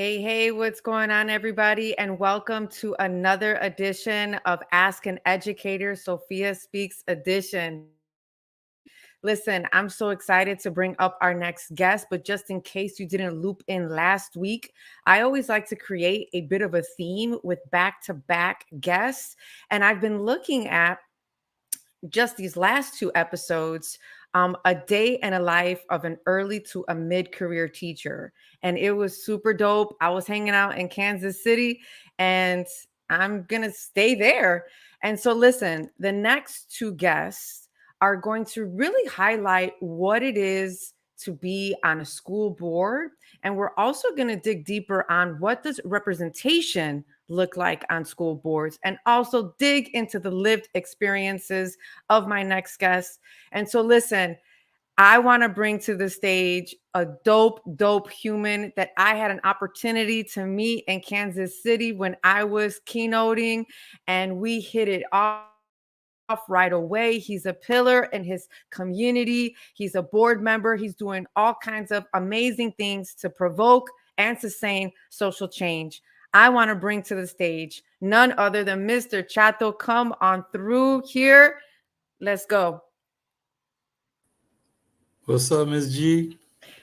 Hey, what's going on, everybody? And welcome to another edition of Ask an Educator, Sofia Speaks edition. Listen, I'm so excited to bring up our next guest, but just in case you didn't loop in last week, I always like to create a bit of a theme with back-to-back guests. And I've been looking at just these last two episodes, a day in a life of an early to a mid-career teacher. And it was super dope. I was hanging out in Kansas City and I'm going to stay there. And so, listen, the next two guests are going to really highlight what it is to be on a school board. And we're also going to dig deeper on what does representation look like on school boards and also dig into the lived experiences of my next guest. And so, listen, I want to bring to the stage a dope human that I had an opportunity to meet in Kansas City when I was keynoting, and we hit it off right away. He's a pillar in his community. He's a board member. He's doing all kinds of amazing things to provoke and sustain social change. I want to bring to the stage none other than Mr. Chato. Come on through here. Let's go. What's up, Miss G?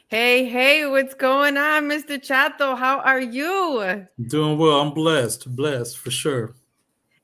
Hey, what's going on, Mr. Chato? How are you? Doing well. I'm blessed for sure.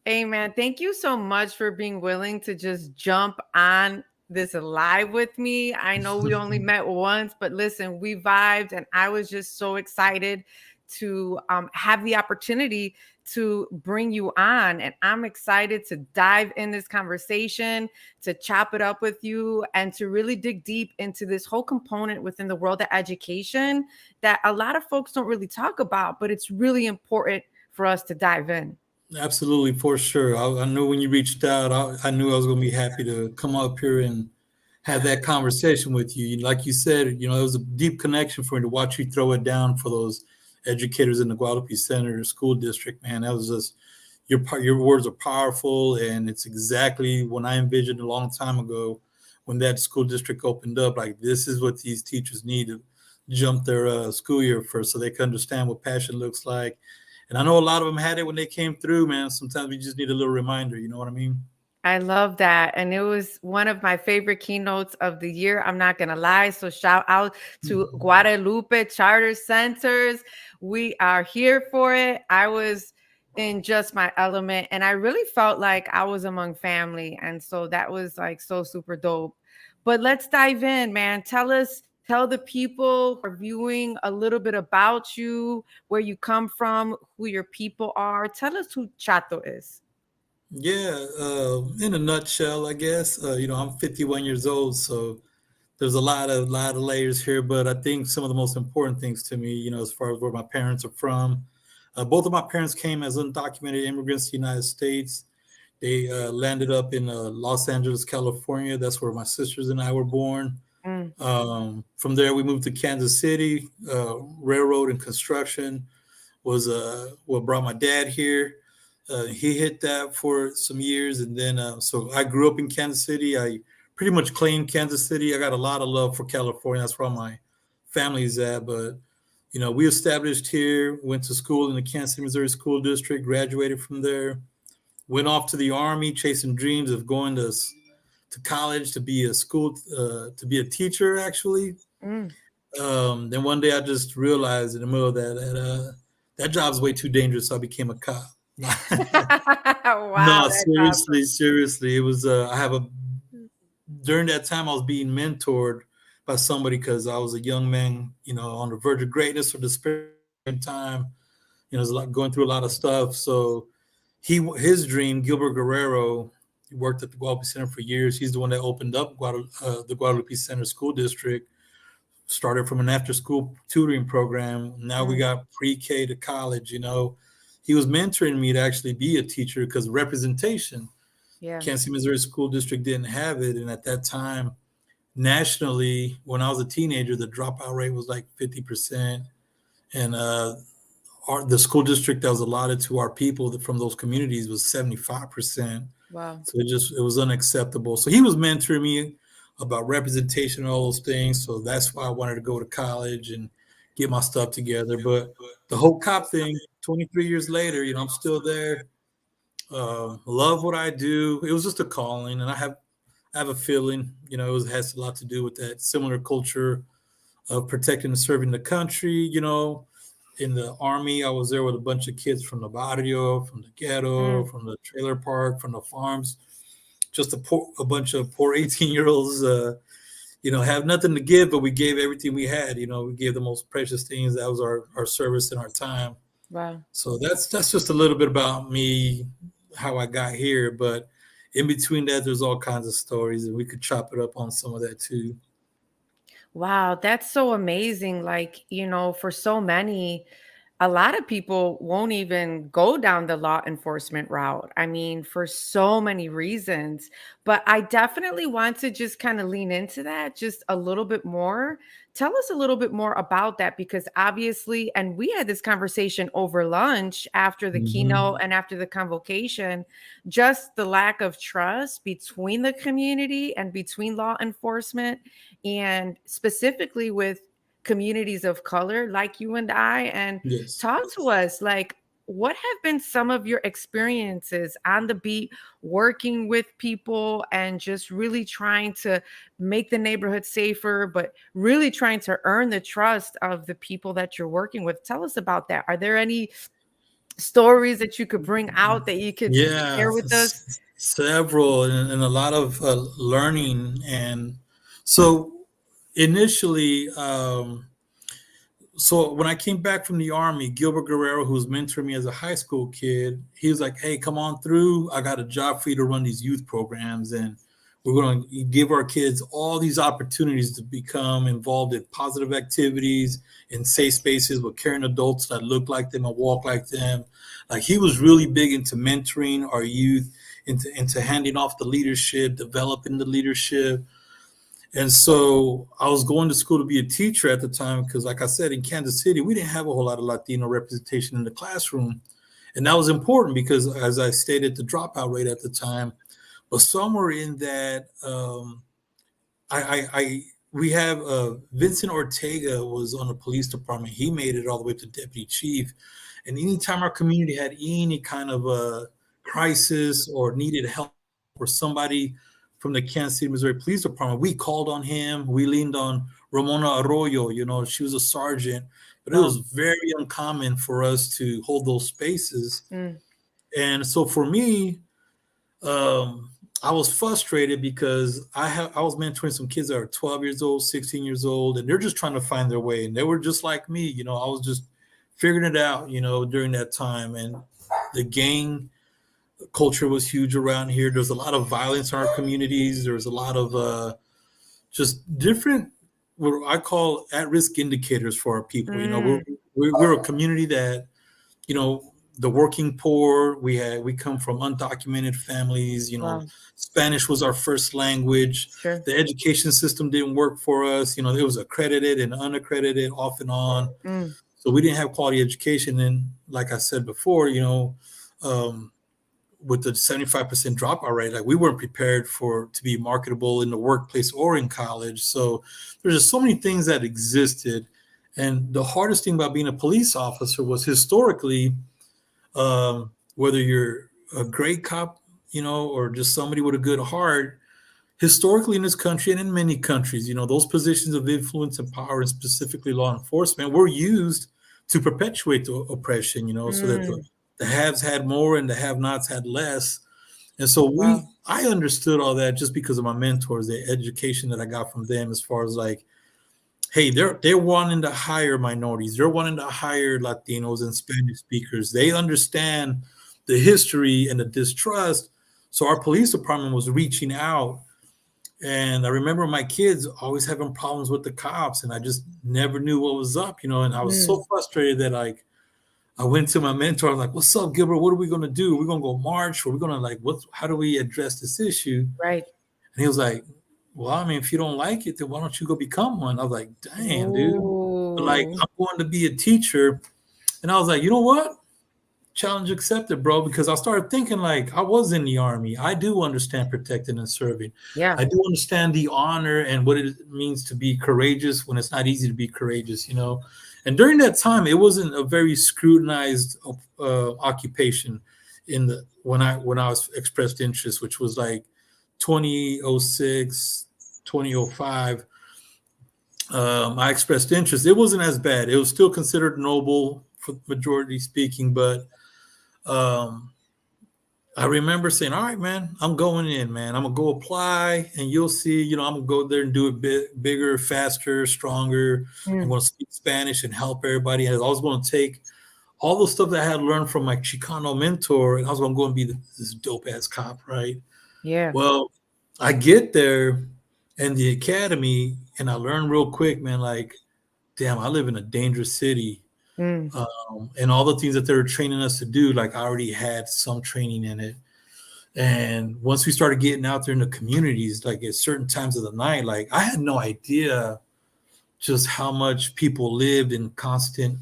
Hey, man, thank you so much for being willing to just jump on this live with me. I know we only met once, but listen, we vibed, and I was just so excited to have the opportunity to bring you on. And I'm excited to dive in this conversation, to chop it up with you, and to really dig deep into this whole component within the world of education that a lot of folks don't really talk about, but it's really important for us to dive in. Absolutely, for sure. I knew when you reached out, I knew I was going to be happy to come up here and have that conversation with you. Like you said, it was a deep connection for me to watch you throw it down for those educators in the Guadalupe Centers School District. Man, that was just your words are powerful, and it's exactly when I envisioned a long time ago when that school district opened up. Like, this is what these teachers need to jump their school year first, so they can understand what passion looks like. And I know a lot of them had it when they came through, man. Sometimes we just need a little reminder, you know what I mean? I love that. And it was one of my favorite keynotes of the year. I'm not going to lie. So, shout out to Guadalupe Charter Centers. We are here for it. I was in just my element, and I really felt like I was among family. And so that was like so super dope. But let's dive in, man. Tell the people who are viewing a little bit about you, where you come from, who your people are. Tell us who Chato is. Yeah, in a nutshell, I guess. I'm 51 years old, so there's a lot of layers here. But I think some of the most important things to me, as far as where my parents are from, both of my parents came as undocumented immigrants to the United States. They landed up in Los Angeles, California. That's where my sisters and I were born. Mm. From there, we moved to Kansas City. Railroad and construction was what brought my dad here. He hit that for some years, and then so I grew up in Kansas City. I pretty much claimed Kansas City. I got a lot of love for California. That's where all my family's at. But we established here, went to school in the Kansas City, Missouri School District, graduated from there, went off to the Army, chasing dreams of going to college to be to be a teacher, actually. Mm. Then one day I just realized in the middle of that job's way too dangerous, so I became a cop. Wow, No, that's awesome. seriously. It was during that time I was being mentored by somebody because I was a young man, on the verge of greatness or despair time. Was going through a lot of stuff. So his dream, Gilbert Guerrero, he worked at the Guadalupe Center for years. He's the one that opened up the Guadalupe Center School District. Started from an after-school tutoring program. Now we got pre-K to college. He was mentoring me to actually be a teacher because representation. Yeah. Kansas City, Missouri School District didn't have it, and at that time, nationally, when I was a teenager, the dropout rate was like 50%, and the school district that was allotted to our people from those communities was 75%. Wow. So it was unacceptable. So he was mentoring me about representation and all those things. So that's why I wanted to go to college and get my stuff together. But the whole cop thing, 23 years later, I'm still there. Love what I do. It was just a calling, and I have a feeling, it has a lot to do with that similar culture of protecting and serving the country. In the army, I was there with a bunch of kids from the barrio, from the ghetto, Mm, from the trailer park, from the farms. Just a bunch of poor 18-year-olds, have nothing to give, but we gave everything we had. We gave the most precious things. That was our service and our time. wow. So that's just a little bit about me, how I got here. But in between that, there's all kinds of stories, and we could chop it up on some of that too. Wow, that's so amazing. Like, for so many, a lot of people won't even go down the law enforcement route. I mean, for so many reasons. But I definitely want to just kind of lean into that just a little bit more. Tell us a little bit more about that because obviously, and we had this conversation over lunch after the keynote Hmm. and after the convocation, just the lack of trust between the community and between law enforcement, and specifically with communities of color like you and I. And Yes. talk to us like, what have been some of your experiences on the beat working with people and just really trying to make the neighborhood safer, but really trying to earn the trust of the people that you're working with? Tell us about that. Are there any stories that you could bring out that you could Yeah, share with us? several, and a lot of learning. And so initially, so when I came back from the army, Gilbert Guerrero, who was mentoring me as a high school kid, he was like, "Hey, come on through. I got a job for you to run these youth programs, and we're going to give our kids all these opportunities to become involved in positive activities in safe spaces with caring adults that look like them and walk like them." Like he was really big into mentoring our youth, into handing off the leadership, developing the leadership. And so I was going to school to be a teacher at the time because, like I said, in Kansas City, we didn't have a whole lot of Latino representation in the classroom. And that was important because, as I stated, the dropout rate at the time. But somewhere in that, we have Vincent Ortega was on the police department. He made it all the way to deputy chief. And anytime our community had any kind of a crisis or needed help, or somebody from the Kansas City, Missouri Police Department, we called on him. We leaned on Ramona Arroyo. She was a sergeant, but it was Wow. very uncommon for us to hold those spaces. Mm, And so for me, um, I was frustrated because I was mentoring some kids that are 12 years old, 16 years old, and they're just trying to find their way. And they were just like me. I was just figuring it out, during that time. And the gang culture was huge around here. There's a lot of violence in our communities. There's a lot of just different, what I call at-risk indicators for our people. mm, We're a community that, you know, the working poor. We come from undocumented families. wow. Spanish was our first language. Sure. The education system didn't work for us. It was accredited and unaccredited off and on. Mm, So we didn't have quality education. And like I said before, um, with the 75% dropout rate, like we weren't prepared to be marketable in the workplace or in college. So there's just so many things that existed. And the hardest thing about being a police officer was historically, whether you're a great cop, or just somebody with a good heart, historically in this country and in many countries, those positions of influence and power, and specifically law enforcement, were used to perpetuate the oppression, so that the, mm, the haves had more and the have-nots had less. And so wow. I understood all that just because of my mentors, the education that I got from them, as far as like, hey, they're wanting to hire minorities, they're wanting to hire Latinos and Spanish speakers. They understand the history and the distrust. So our police department was reaching out, and I remember my kids always having problems with the cops, and I just never knew what was up, and I was Mm, so frustrated that like I went to my mentor. I was like, "What's up, Gilbert? What are we gonna do? We're gonna go march, or we're gonna like what? How do we address this issue?" right. And he was like, "Well, I mean, if you don't like it, then why don't you go become one?" I was like, "Damn, dude!" But like, Ooh. I'm going to be a teacher, and I was like, "You know what? Challenge accepted, bro." Because I started thinking like I was in the army. I do understand protecting and serving. Yeah. I do understand the honor and what it means to be courageous when it's not easy to be courageous. And during that time, it wasn't a very scrutinized occupation in the when I was expressed interest, which was like 2006, 2005. I expressed interest. It wasn't as bad. It was still considered noble for majority speaking, but um, I remember saying, "All right, man, I'm going in, man. I'm gonna go apply, and you'll see. I'm gonna go there and do it bigger, faster, stronger. I'm Mm. gonna speak Spanish and help everybody. And I was gonna take all the stuff that I had learned from my Chicano mentor, and I was gonna go and be this dope ass cop, right? Yeah. Well, I get there in the academy, and I learn real quick, man. Like, damn, I live in a dangerous city, Mm. and all the things that they were training us to do, like I already had some training in it. And once we started getting out there in the communities, like at certain times of the night, like I had no idea just how much people lived in constant,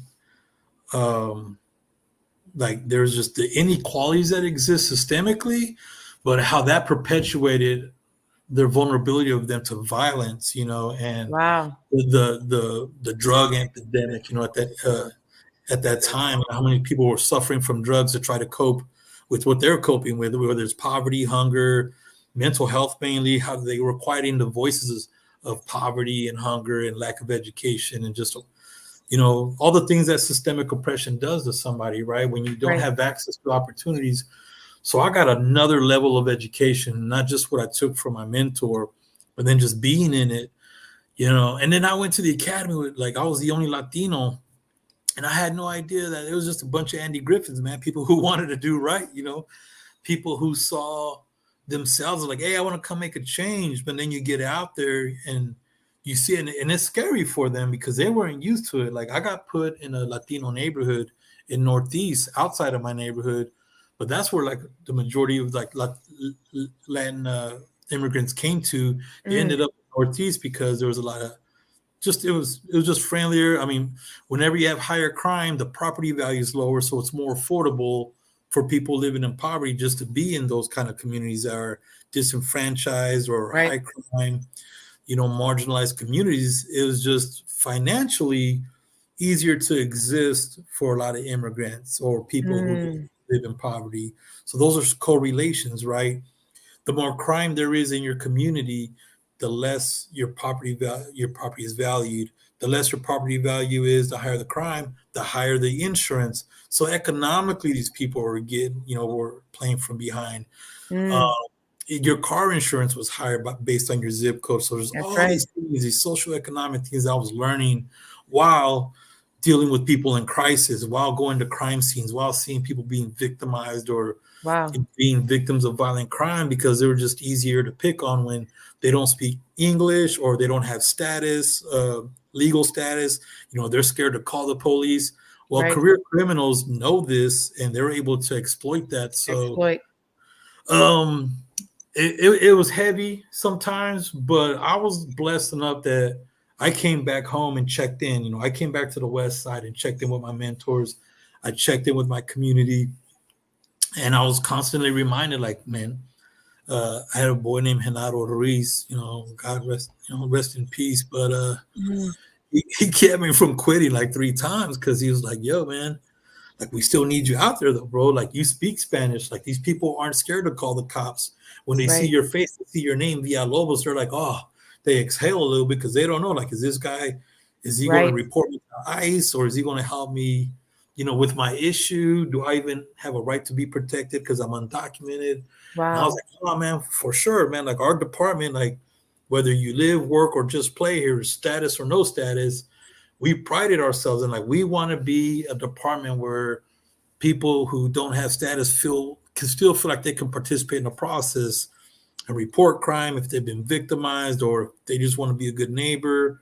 um, like there's just the inequalities that exist systemically, but how that perpetuated their vulnerability of them to violence, and Wow. the drug epidemic, at that time, how many people were suffering from drugs to try to cope with what they're coping with, whether it's poverty, hunger, mental health mainly, how they were quieting the voices of poverty and hunger and lack of education and just, all the things that systemic oppression does to somebody, right? When you don't Right. have access to opportunities. So I got another level of education, not just what I took from my mentor, but then just being in it, and then I went to the academy with, like, I was the only Latino, and I had no idea that it was just a bunch of Andy Griffins, man, people who wanted to do right, people who saw themselves like, hey, I want to come make a change. But then you get out there and you see it, and it's scary for them because they weren't used to it. Like I got put in a Latino neighborhood in Northeast outside of my neighborhood, but that's where like the majority of like Latin immigrants came to. They Mm. ended up in Northeast because there was a lot of it was just friendlier. I mean, whenever you have higher crime, the property value is lower, so it's more affordable for people living in poverty just to be in those kind of communities that are disenfranchised or Right. high crime, marginalized communities. It was just financially easier to exist for a lot of immigrants or people who Mm. live in poverty. So those are correlations, right? The more crime there is in your community, the less your property is valued. The less your property value is, the higher the crime, the higher the insurance. So economically, these people were were playing from behind. Um, Mm. your car insurance was higher based on your zip code. So there's That's all right. these things, these social economic things I was learning while dealing with people in crisis, while going to crime scenes, while seeing people being victimized or Wow. being victims of violent crime because they were just easier to pick on when they don't speak English or they don't have status, legal status. They're scared to call the police. Well, Right. career criminals know this and they're able to exploit that. So Exploit. um, it was heavy sometimes, but I was blessed enough that I came back home and checked in. I came back to the West Side and checked in with my mentors. I checked in with my community, and I was constantly reminded, like, man, I had a boy named Genaro Ruiz, God rest in peace. But Mm. he kept me from quitting like 3 times because he was like, yo, man, like we still need you out there though, bro. Like you speak Spanish. Like these people aren't scared to call the cops. When they see Right. your face, they see your name, Villalobos, they're like, oh, they exhale a little bit because they don't know, like, is he going to Right. report me to ICE or is he going to help me, with my issue? Do I even have a right to be protected because I'm undocumented? And I was Wow. like, oh man, for sure, man. Like our department, like whether you live, work, or just play here, status or no status, we prided ourselves in like we want to be a department where people who don't have status can still feel like they can participate in the process and report crime if they've been victimized or if they just want to be a good neighbor.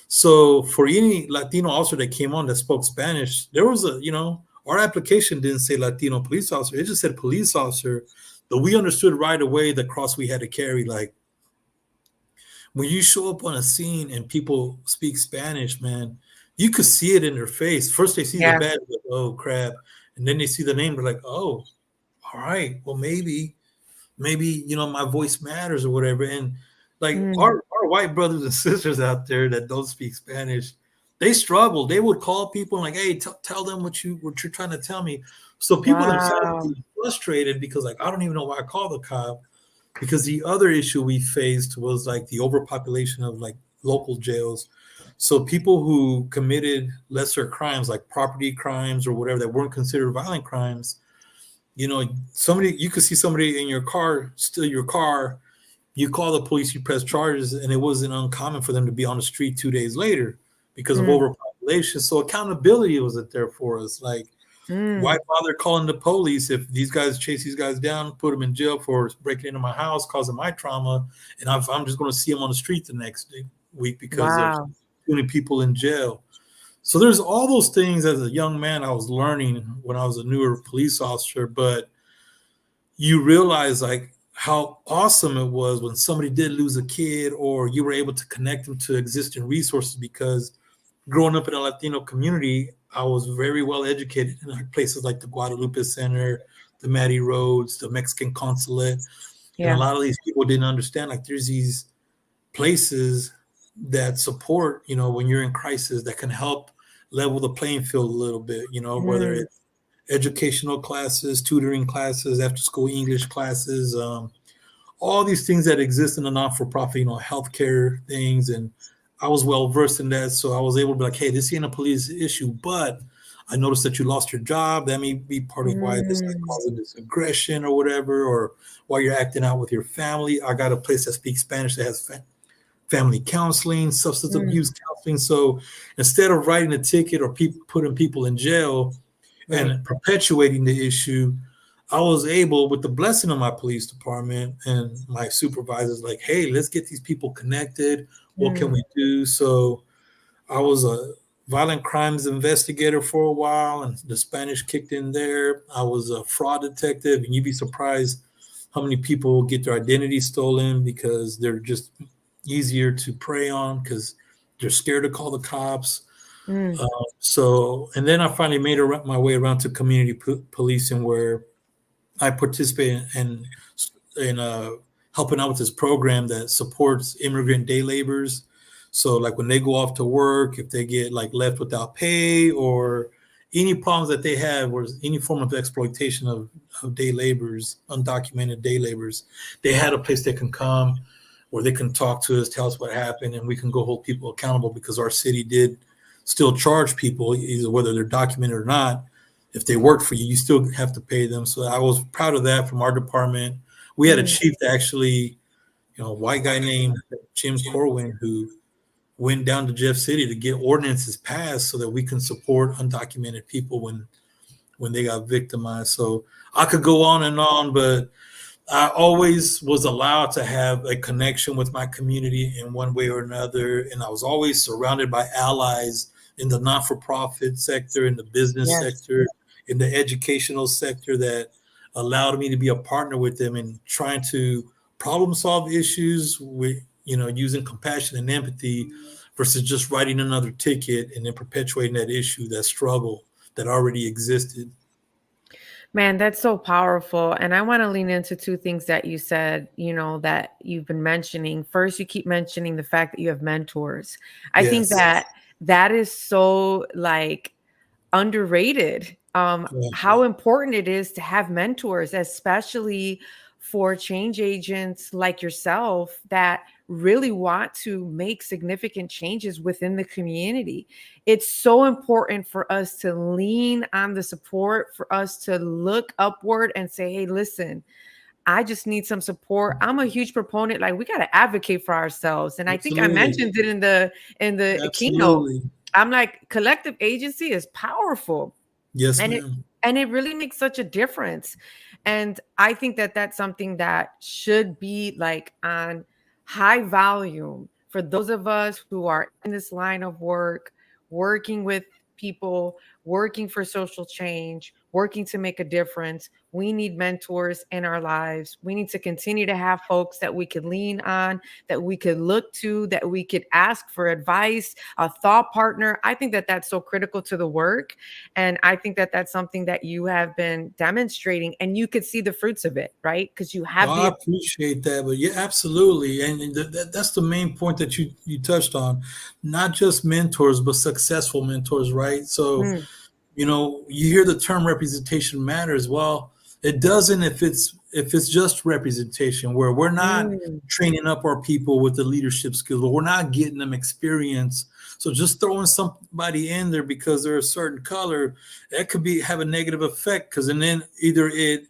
So for any Latino officer that came on that spoke Spanish, there was our application didn't say Latino police officer. It just said police officer. But we understood right away the cross we had to carry. Like when you show up on a scene and people speak Spanish, man, you could see it in their face. First they see the Yeah. badge, like, oh crap. And then they see the name, they're like, oh, all right, well maybe my voice matters or whatever. And like Mm. our white brothers and sisters out there that don't speak Spanish, they struggled. They would call people like, "Hey, tell them what you're trying to tell me." So people themselves Wow. would be frustrated because like I don't even know why I called the cop. Because the other issue we faced was like the overpopulation of like local jails. So people who committed lesser crimes like property crimes or whatever that weren't considered violent crimes, somebody you could see somebody in your car, steal your car, you call the police, you press charges, and it wasn't uncommon for them to be on the street 2 days later because of Mm, overpopulation. So accountability wasn't there for us. Like, why mm, bother calling the police if these guys chase these guys down, put them in jail for breaking into my house, causing my trauma, and I'm just going to see them on the street the next week because there's wow. too many people in jail. So there's all those things as a young man I was learning when I was a newer police officer, but you realize like how awesome it was when somebody did lose a kid or you were able to connect them to existing resources because growing up in a Latino community, I was very well educated in places like the Guadalupe Center, the Mattie Roads, the Mexican Consulate. And a Yeah. lot of these people didn't understand like there's these places that support, when you're in crisis that can help level the playing field a little bit, whether Mm, it's educational classes, tutoring classes, after school English classes, all these things that exist in the non-for-profit, healthcare things. And I was well versed in that. So I was able to be like, hey, this ain't a police issue, but I noticed that you lost your job. That may be part of why this is mm, causing this aggression or whatever, or why you're acting out with your family. I got a place that speaks Spanish that has family counseling, substance mm, abuse counseling. So instead of writing a ticket or putting people in jail right. and perpetuating the issue, I was able, with the blessing of my police department and my supervisors, like, hey, let's get these people connected. What can Mm, we do? So I was a violent crimes investigator for a while, and the Spanish kicked in there. I was a fraud detective, and you'd be surprised how many people get their identity stolen because they're just easier to prey on because they're scared to call the cops. mm, And then I finally made my way around to community policing, where I participate in helping out with this program that supports immigrant day laborers. So like when they go off to work, if they get like left without pay or any problems that they have, or any form of exploitation of day laborers, undocumented day laborers, they had a place they can come where they can talk to us, tell us what happened, and we can go hold people accountable because our city did still charge people, either whether they're documented or not. If they work for you, you still have to pay them. So I was proud of that from our department. We had a mm, chief that actually, a white guy named Jim Corwin, who went down to Jeff City to get ordinances passed so that we can support undocumented people when they got victimized. So I could go on, but I always was allowed to have a connection with my community in one way or another. And I was always surrounded by allies in the not for profit sector, in the business yes. sector, in the educational sector that allowed me to be a partner with them in trying to problem solve issues with, using compassion and empathy versus just writing another ticket and then perpetuating that issue, that struggle that already existed. Man, that's so powerful. And I want to lean into two things that you said, that you've been mentioning. First, you keep mentioning the fact that you have mentors. I think Yes. that is so like underrated. Yeah. How important it is to have mentors, especially for change agents like yourself that really want to make significant changes within the community. It's so important for us to lean on the support, for us to look upward and say, hey, listen, I just need some support. I'm a huge proponent. Like we got to advocate for ourselves. And I think I Absolutely. mentioned it in the keynote. Absolutely. I'm like, collective agency is powerful. Yes, And it ma'am. and it really makes such a difference. And I think that that's something that should be like on high volume for those of us who are in this line of work, working with people, working for social change, working to make a difference. We need mentors in our lives. We need to continue to have folks that we could lean on, that we could look to, that we could ask for advice, a thought partner. I think that that's so critical to the work. And I think that that's something that you have been demonstrating, and you could see the fruits of it, right? Because you Well, have I the. appreciate that, but yeah, absolutely, and that's the main point that you touched on, not just mentors, but successful mentors, right? So, Mm, you hear the term representation matters. Well, it doesn't if it's just representation, where we're not mm, training up our people with the leadership skills, but we're not getting them experience. So just throwing somebody in there because they're a certain color, that could be have a negative effect, because and then either it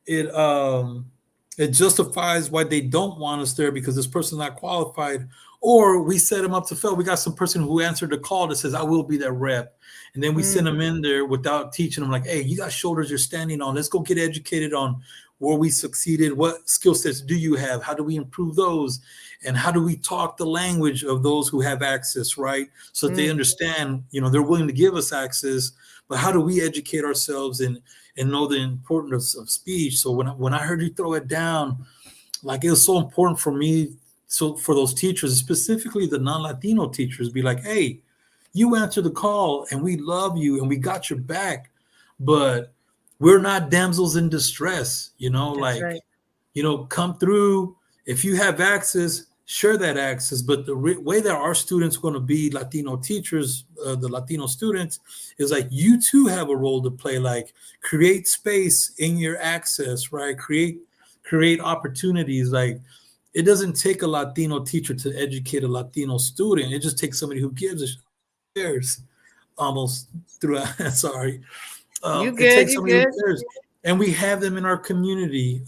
it justifies why they don't want us there because this person's not qualified, or we set them up to fail. We got some person who answered the call that says I will be that rep, and then we send mm, them in there without teaching them, like, hey, you got shoulders you're standing on, let's go get educated on where we succeeded, what skill sets do you have, how do we improve those, and how do we talk the language of those who have access, right? So that they mm. understand, they're willing to give us access, but how do we educate ourselves and know the importance of speech. So when I heard you throw it down, like, it was so important for me. So for those teachers, specifically the non-Latino teachers, be like, hey, you answered the call and we love you and we got your back, but we're not damsels in distress, That's right. come through. If you have access, share that access. But the way that our students are going to be Latino teachers, the Latino students, is like, you too have a role to play. Like, create space in your access, right? Create opportunities. Like, it doesn't take a Latino teacher to educate a Latino student. It just takes somebody who gives a cares almost throughout. Sorry. You It good, takes you somebody who good. cares, and we have them in our community.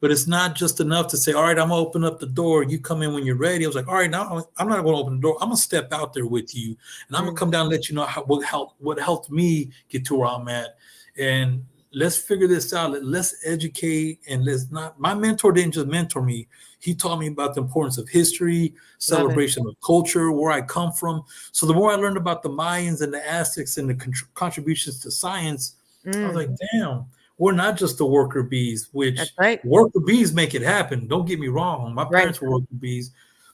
But it's not just enough to say, all right, I'm gonna open up the door, you come in when you're ready. I was like, all right, now I'm not gonna open the door, I'm gonna step out there with you, and I'm gonna Mm, come down and let you know what helped me get to where I'm at. And let's figure this out. Let's educate, and let's not. My mentor didn't just mentor me, he taught me about the importance of history, love it. celebration of culture, where I come from. So the more I learned about the Mayans and the Aztecs and the contributions to science, I was Mm, like, damn, we're not just the worker bees, that's which right. worker bees make it happen. Don't get me wrong. My Right. parents were worker bees,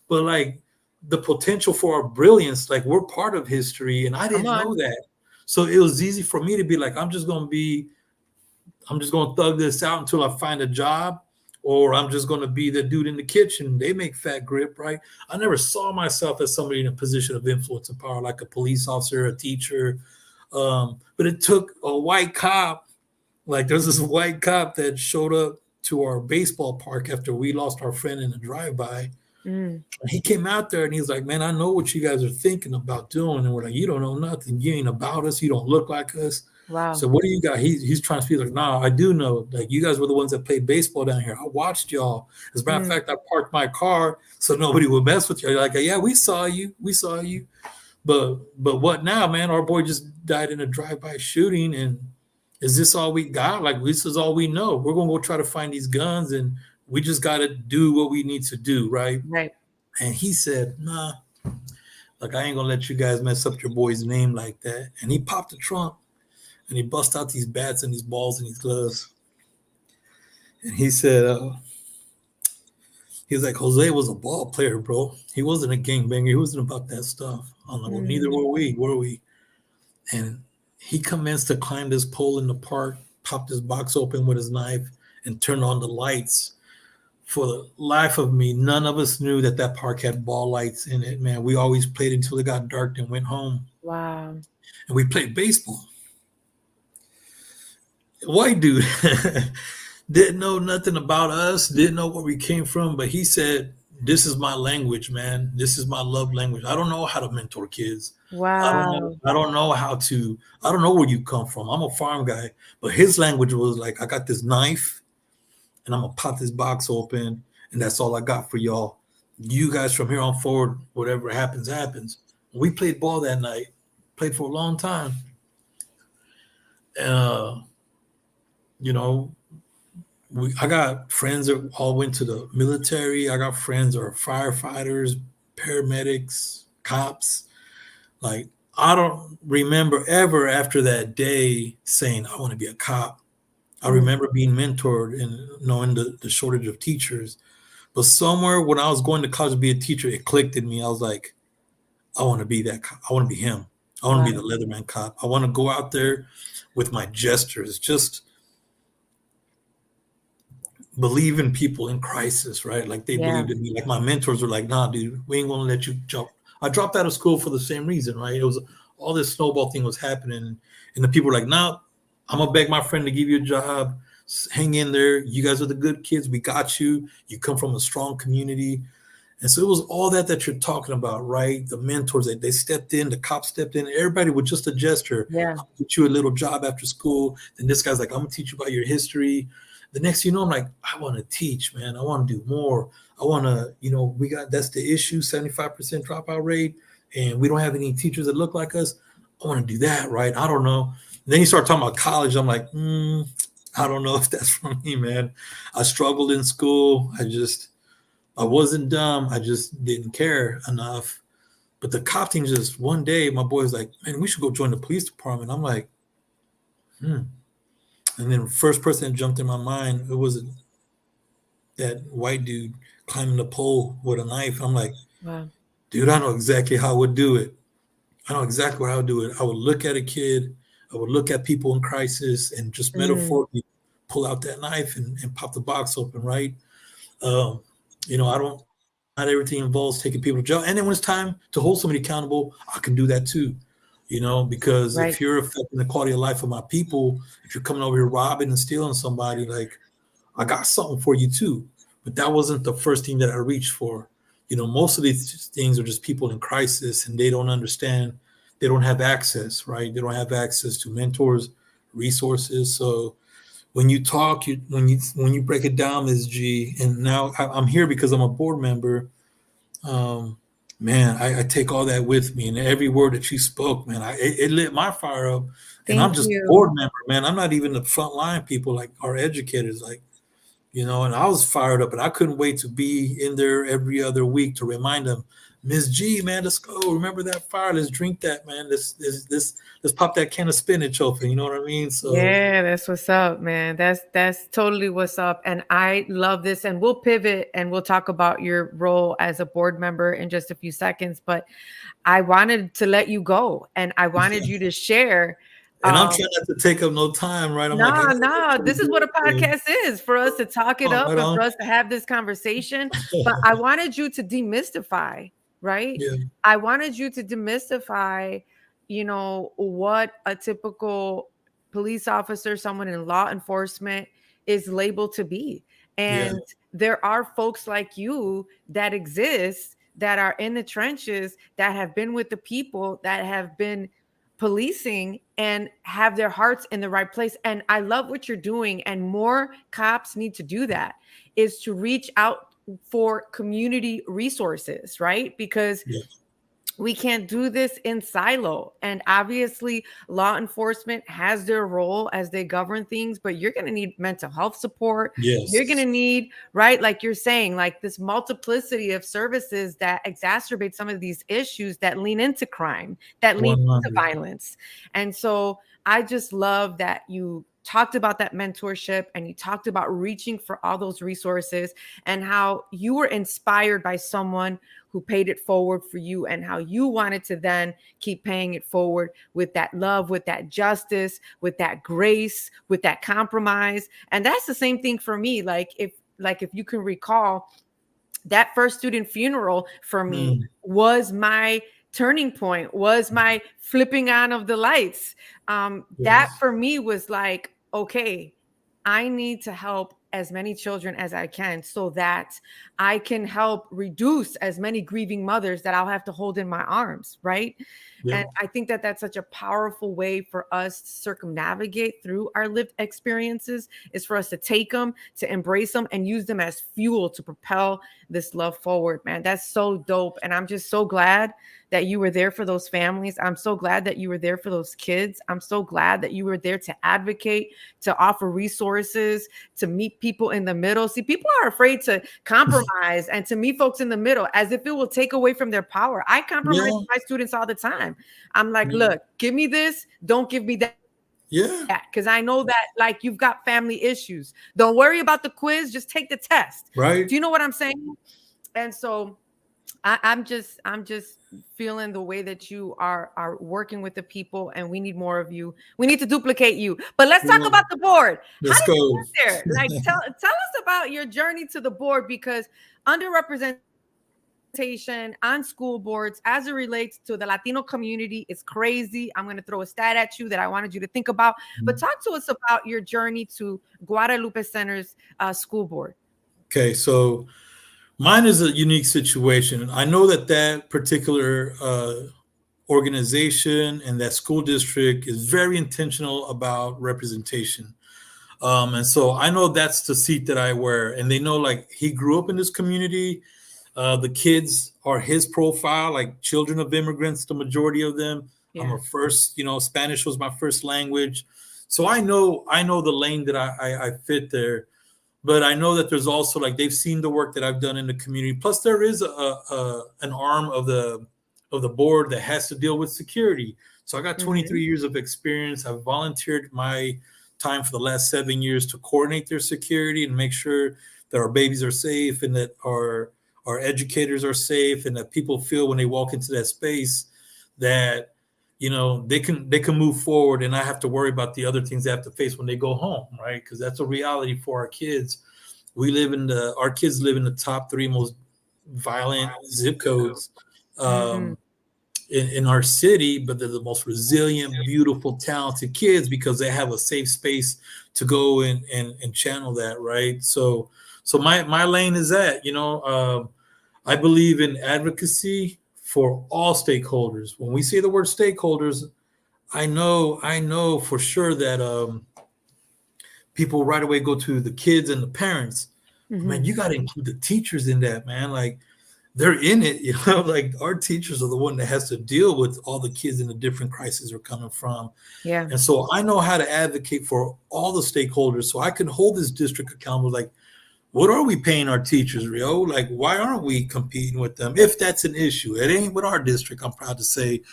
but like, the potential for our brilliance, like, we're part of history. And I Come didn't on. know that. So it was easy for me to be like, I'm just going to thug this out until I find a job, or I'm just going to be the dude in the kitchen. They make fat grip, right? I never saw myself as somebody in a position of influence and power, like a police officer, a teacher. But it took a white cop. Like, there's this white cop that showed up to our baseball park after we lost our friend in a drive-by. Mm, He came out there and he's like, man, I know what you guys are thinking about doing. And we're like, you don't know nothing. You ain't about us. You don't look like us. wow. So what do you got? He's trying to feel like, no, I do know. Like, you guys were the ones that played baseball down here. I watched y'all. As a matter of Mm, fact, I parked my car so nobody would mess with you. Like, yeah, we saw you. We saw you. But what now, man? Our boy just died in a drive-by shooting. And is this all we got? Like, this is all we know. We're gonna go try to find these guns, and we just gotta do what we need to do, right? right. And he said, nah, like, I ain't gonna let you guys mess up your boy's name like that. And he popped the trunk and he bust out these bats and these balls and these gloves. And he said, he was like, Jose was a ball player, bro. He wasn't a gangbanger. He wasn't about that stuff. I'm like, well, neither Mm, were we? And he commenced to climb this pole in the park, popped his box open with his knife, and turned on the lights. For the life of me, none of us knew that park had ball lights in it, man. We always played until it got dark and went home. wow. And we played baseball. White dude didn't know nothing about us, didn't know where we came from, but he said, this is my language, man. This is my love language. I don't know how to mentor kids. Wow. I don't know how to, I don't know where you come from. I'm a farm guy, but his language was like, I got this knife and I'm gonna pop this box open, and that's all I got for y'all. You guys from here on forward, whatever happens, happens. We played ball that night, played for a long time. Uh, you know, I got friends that all went to the military. I got friends that are firefighters, paramedics, cops. Like, I don't remember ever after that day saying, I want to be a cop. I Mm, remember being mentored and knowing the shortage of teachers. But somewhere when I was going to college to be a teacher, it clicked in me. I was like, I want to be that cop. I want to be him. I want to be wow. the Leatherman cop. I want to go out there with my gestures, just believe in people in crisis, right? Like they Yeah. believed in me. Like my mentors were like, nah, dude, we ain't gonna let you jump. I dropped out of school for the same reason, right? It was all this snowball thing was happening. And the people were like, nah, I'm gonna beg my friend to give you a job. Hang in there. You guys are the good kids. We got you. You come from a strong community. And so it was all that you're talking about, right? The mentors that they stepped in, the cops stepped in, everybody with just a gesture. Yeah. I'll get you a little job after school. Then this guy's like, I'm gonna teach you about your history. The next you know, I'm like, I want to teach, man. I want to do more. I want to, we got that's the issue, 75% dropout rate, and we don't have any teachers that look like us. I want to do that, right? I don't know. And then you start talking about college. I'm like, I don't know if that's for me, man. I struggled in school. I wasn't dumb. I just didn't care enough. But the cop thing, just one day, my boy was like, man, we should go join the police department. I'm like, hmm. And then the first person that jumped in my mind, it was that white dude climbing the pole with a knife. I'm like, Wow. dude, I know exactly how I would do it. I know exactly how I would do it. I would look at a kid, I would look at people in crisis and just Mm, metaphorically pull out that knife and pop the box open, right? Um, I don't, not everything involves taking people to jail. And then when it's time to hold somebody accountable, I can do that too. Because right. if you're affecting the quality of life of my people, if you're coming over here robbing and stealing somebody, like I got something for you too. But that wasn't the first thing that I reached for. Most of these things are just people in crisis and they don't understand, they don't have access, right? They don't have access to mentors, resources. So when you talk, when you break it down, Ms. G, and now I'm here because I'm a board member. Um, man, I take all that with me, and every word that you spoke, man, it lit my fire up. And I'm Thank just a you. board member, man. I'm not even the front line people like our educators, like and I was fired up, and I couldn't wait to be in there every other week to remind them, Ms. G, man, let's go. Remember that fire? Let's drink that, man. Let's pop that can of spinach open. You know what I mean? So Yeah, that's what's up, man. That's totally what's up. And I love this. And we'll pivot and we'll talk about your role as a board member in just a few seconds. But I wanted to let you go and I wanted you to share. And I'm Um, trying not to take up no time, right? I'm like, I no, got no, to this is what a podcast is for us to talk it oh, up right and for on. us to have this conversation. But I wanted you to demystify, right? Yeah, I wanted you to demystify, what a typical police officer, someone in law enforcement is labeled to be. yeah, And there are folks like you that exist that are in the trenches that have been with the people that have been policing and have their hearts in the right place. And I love what you're doing. And more cops need to do that, is to reach out for community resources, right? Because yeah, we can't do this in silo. And obviously, law enforcement has their role as they govern things, but you're going to need mental health support. You're going yes, to need, right? Like you're saying, like this multiplicity of services that exacerbate some of these issues that lean into crime, that lean into 100. violence. And so I just love that you talked about that mentorship and you talked about reaching for all those resources and how you were inspired by someone who paid it forward for you and how you wanted to then keep paying it forward with that love, with that justice, with that grace, with that compromise. And that's the same thing for me. Like if you can recall, that first student funeral for me Mm, was my turning point, was my flipping on of the lights. That yes, for me was like, okay, I need to help as many children as I can so that I can help reduce as many grieving mothers that I'll have to hold in my arms, right? And yep, I think that that's such a powerful way for us to circumnavigate through our lived experiences, is for us to take them, to embrace them, and use them as fuel to propel this love forward, man. That's so dope. And I'm just so glad that you were there for those families. I'm so glad that you were there for those kids. I'm so glad that you were there to advocate, to offer resources, to meet people in the middle. See, people are afraid to compromise and to meet folks in the middle as if it will take away from their power. I compromise Yeah. with my students all the time. I'm like, Yeah. look, give me this, don't give me that. Yeah. Because I know that like you've got family issues. Don't worry about the quiz, just take the test. Right. Do you know what I'm saying? And so I'm just feeling the way that you are working with the people, and we need more of you. We need to duplicate you. But let's talk Yeah. about the board. How Let's did go. you get there? Like tell us about your journey to the board, because underrepresentation on school boards as it relates to the Latino community is crazy. I'm going to throw a stat at you that I wanted you to think about. But talk to us about your journey to Guadalupe Centers School Board. Okay, so mine is a unique situation. I know that particular organization and that school district is very intentional about representation. And so I know that's the seat that I wear. And they know, like, he grew up in this community. The kids are his profile, like children of immigrants, the majority of them. Yeah. I'm a first, Spanish was my first language. So I know the lane that I fit there. But I know that there's also, like, they've seen the work that I've done in the community. Plus, there is an arm of the board that has to deal with security. So I got 23 years of experience. I've volunteered my time for the last 7 years to coordinate their security and make sure that our babies are safe and that our educators are safe, and that people feel when they walk into that space that they can move forward, and I have to worry about the other things they have to face when they go home, right? Because that's a reality for our kids. Our kids live in the top 3 most violent zip codes in our city, but they're the most resilient, beautiful, talented kids because they have a safe space to go and channel that, right? So my lane is that, I believe in advocacy for all stakeholders. When we say the word stakeholders, I know for sure that people right away go to the kids and the parents. Man, you got to include the teachers in that, man. Like, they're in it, like, our teachers are the one that has to deal with all the kids in the different crises are coming from. Yeah. And so I know how to advocate for all the stakeholders so I can hold this district accountable. Like, what are we paying our teachers, Rio? Like, why aren't we competing with them? If that's an issue, it ain't with our district, I'm proud to say.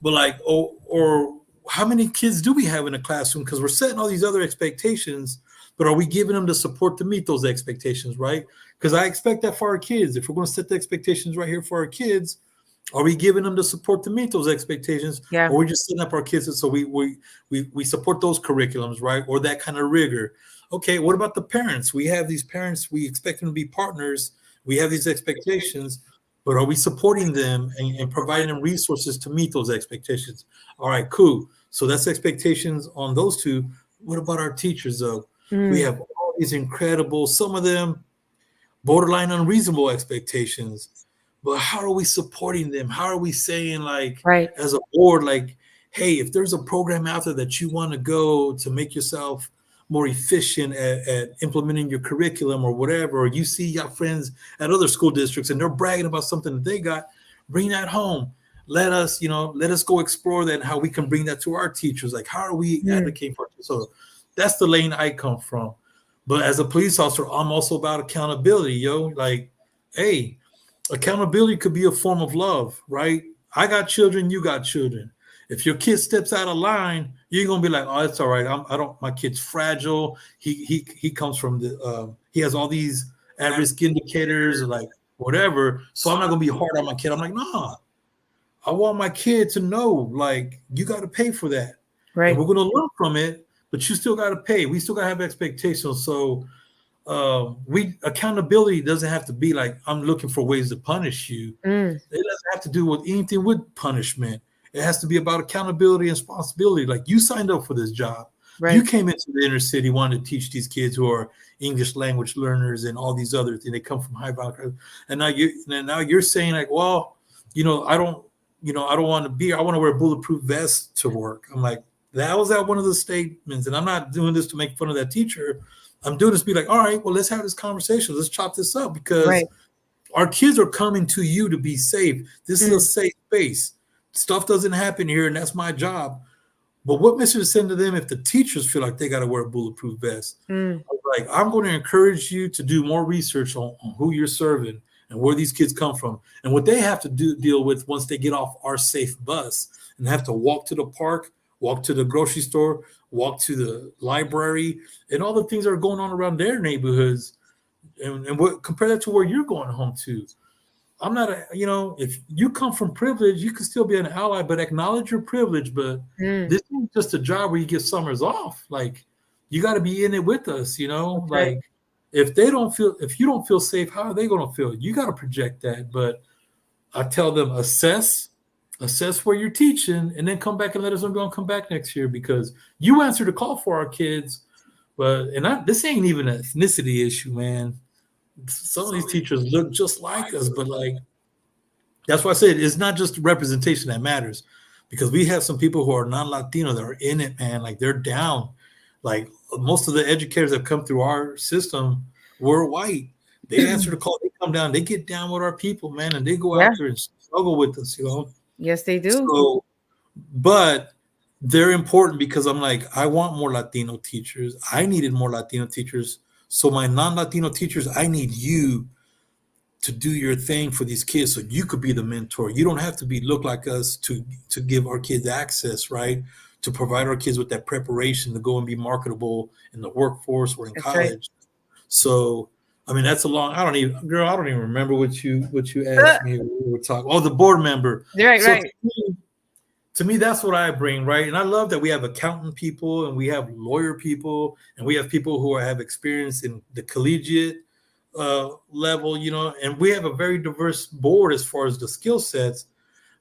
But like, or how many kids do we have in a classroom? Because we're setting all these other expectations, but are we giving them the support to meet those expectations, right? Because I expect that for our kids. If we're going to set the expectations right here for our kids, are we giving them the support to meet those expectations? Yeah. Or we're just setting up our kids so we support those curriculums, right? Or that kind of rigor. Okay, what about the parents? We have these parents, we expect them to be partners. We have these expectations, but are we supporting them and providing them resources to meet those expectations? All right, cool. So that's expectations on those two. What about our teachers, though? We have all these incredible, some of them borderline unreasonable expectations. But how are we supporting them? How are we saying, like, right, as a board, like, hey, if there's a program out there that you want to go to make yourself more efficient at implementing your curriculum or whatever, or you see your friends at other school districts and they're bragging about something that they got, bring that home. Let us go explore that and how we can bring that to our teachers. Like, how are we advocating for it? So that's the lane I come from. But as a police officer, I'm also about accountability, like, hey, accountability could be a form of love, right? I got children, you got children. If your kid steps out of line, you're gonna be like, oh, it's all right. My kid's fragile. He comes from he has all these at-risk indicators, or like whatever. So I'm not gonna be hard on my kid. I'm like, nah. I want my kid to know, like, you got to pay for that. right. And we're gonna learn from it, but you still got to pay. We still got to have expectations. So accountability doesn't have to be like, I'm looking for ways to punish you. It doesn't have to do with anything with punishment. It has to be about accountability and responsibility. Like, you signed up for this job. Right. You came into the inner city wanting to teach these kids who are English language learners and all these other things. They come from high value. And now you're saying, like, well, I don't want to be, I want to wear a bulletproof vest to work. I'm like, that was one of the statements. And I'm not doing this to make fun of that teacher. I'm doing this to be like, all right, well, let's have this conversation. Let's chop this up, because our kids are coming to you to be safe. This is a safe space. Stuff doesn't happen here, and that's my job. But what message to send to them if the teachers feel like they got to wear a bulletproof vest? Mm, Like, I'm going to encourage you to do more research on who you're serving and where these kids come from and what they have to deal with once they get off our safe bus and have to walk to the park, walk to the grocery store, walk to the library, and all the things that are going on around their neighborhoods. And what compare that to where you're going home to. I'm not if you come from privilege, you can still be an ally, but acknowledge your privilege. But mm, this isn't just a job where you get summers off. Like, you got to be in it with us, that's right. like if you don't feel safe, how are they going to feel? You got to project that. But I tell them, assess where you're teaching, and then come back and let us know we're going to come back next year, because you answered the call for our kids. But this ain't even an ethnicity issue, man. Some of these teachers look just like us, but like, that's why I said it's not just representation that matters, because we have some people who are non-Latino that are in it, man. Like, they're down. Like, most of the educators that come through our system were white. They answer the call, they come down, they get down with our people, man, and they go Yeah. out there and struggle with us, Yes, they do. So, but they're important because I'm like, I want more Latino teachers. I needed more Latino teachers. So my non-Latino teachers, I need you to do your thing for these kids so you could be the mentor. You don't have to look like us to give our kids access, right? To provide our kids with that preparation to go and be marketable in the workforce or in That's right. college. So, I mean, that's a long, I don't even remember what you asked me when we were talking. Oh, the board member. Right, So right. to me, that's what I bring, right? And I love that we have accountant people and we have lawyer people and we have people who have experience in the collegiate level, and we have a very diverse board as far as the skill sets.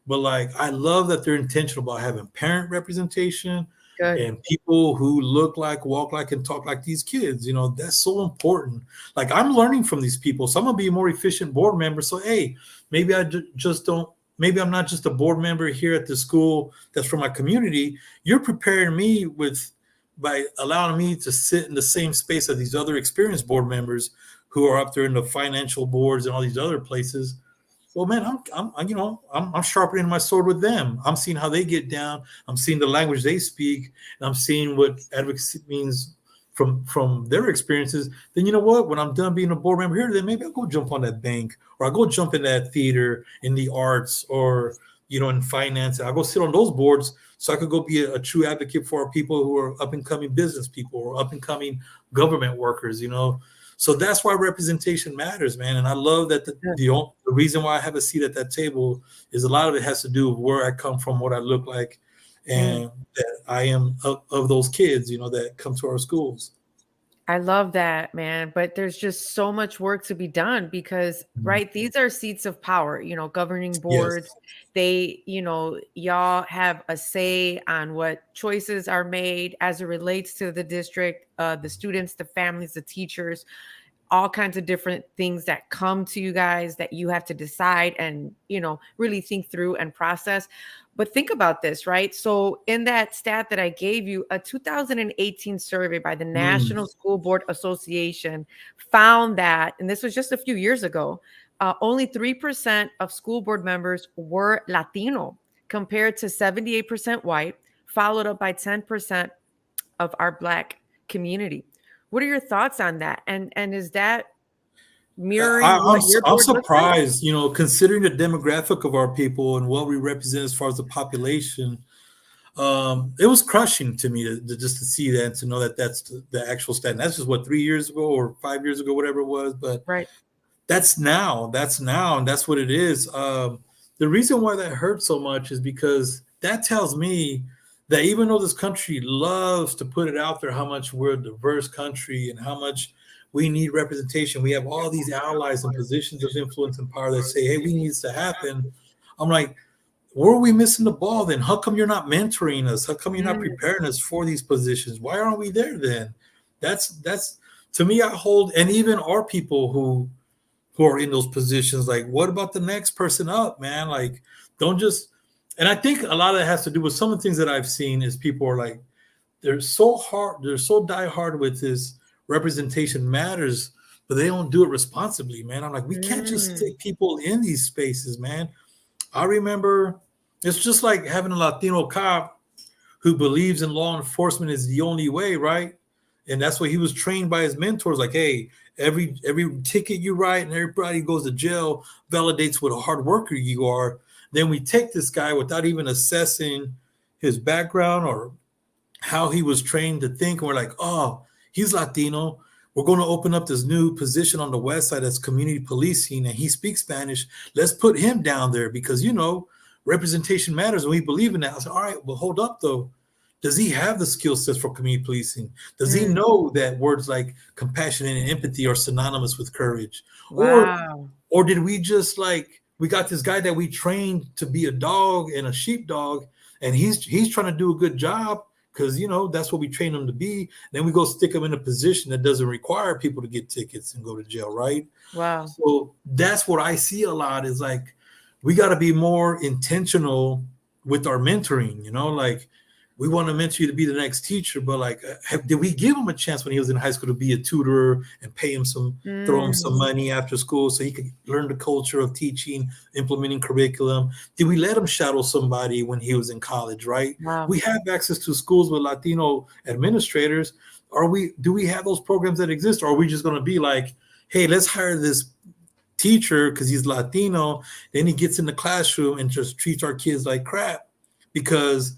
But like, I love that they're intentional about having parent representation Good. and people who look like, walk like, and talk like these kids. That's so important. Like, I'm learning from these people, so I'm gonna be a more efficient board member. So, hey, maybe just don't. Maybe I'm not just a board member here at the school that's from my community. You're preparing me by allowing me to sit in the same space as these other experienced board members who are up there in the financial boards and all these other places. Well, man, I'm sharpening my sword with them. I'm seeing how they get down. I'm seeing the language they speak, and I'm seeing what advocacy means from their experiences. Then, you know what? When I'm done being a board member here, then maybe I'll go jump on that bank, or I'll go jump in that theater, in the arts, or in finance. I'll go sit on those boards so I could go be a true advocate for our people who are up and coming business people or up and coming government workers. So that's why representation matters, man. And I love that the reason why I have a seat at that table is a lot of it has to do with where I come from, what I look like, and that I am of those kids, that come to our schools. I love that, man. But there's just so much work to be done because, right, these are seats of power, governing boards. Yes. They, y'all have a say on what choices are made as it relates to the district, the students, the families, the teachers, all kinds of different things that come to you guys that you have to decide and, really think through and process. But think about this, right? So in that stat that I gave you, a 2018 survey by the National School Board Association found that, and this was just a few years ago, only 3% of school board members were Latino compared to 78% white, followed up by 10% of our Black community. What are your thoughts on that? And is that mirroring what your I'm board looks like? surprised, considering the demographic of our people and what we represent as far as the population. It was crushing to me just to see that and to know that that's the actual stat. And that's just what 3 years ago or 5 years ago, whatever it was. But Right. that's now, and that's what it is. The reason why that hurts so much is because that tells me that even though this country loves to put it out there how much we're a diverse country and how much we need representation, we have all these allies in positions of influence and power that say, hey, we need this to happen. I'm like, where are we missing the ball then? How come you're not mentoring us? How come you're not preparing us for these positions? Why aren't we there then? That's to me, I hold, and even our people who are in those positions, like, what about the next person up, man? Like, don't just, and I think a lot of that has to do with some of the things that I've seen is people are like, they're so die hard with this representation matters, but they don't do it responsibly, man. I'm like, we can't just stick people in these spaces, man. I remember it's just like having a Latino cop who believes in law enforcement is the only way, right? And that's what he was trained by his mentors. Like, hey, every ticket you write and everybody goes to jail validates what a hard worker you are. Then we take this guy without even assessing his background or how he was trained to think. And we're like, oh, he's Latino. We're going to open up this new position on the West Side that's community policing, and he speaks Spanish. Let's put him down there because, representation matters, and we believe in that. I said, all right, well, hold up, though. Does he have the skill sets for community policing? Does he know that words like compassion and empathy are synonymous with courage? Wow. Or did we just we got this guy that we trained to be a dog and a sheepdog, and he's trying to do a good job because that's what we train him to be. Then we go stick him in a position that doesn't require people to get tickets and go to jail, right? Wow. So that's what I see a lot is like we got to be more intentional with our mentoring. We want to mentor you to be the next teacher, but did we give him a chance when he was in high school to be a tutor and pay him throw him some money after school so he could learn the culture of teaching, implementing curriculum? Did we let him shadow somebody when he was in college, right? Wow. We have access to schools with Latino administrators. Do we have those programs that exist? Or are we just going to be like, hey, let's hire this teacher because he's Latino, then he gets in the classroom and just treats our kids like crap because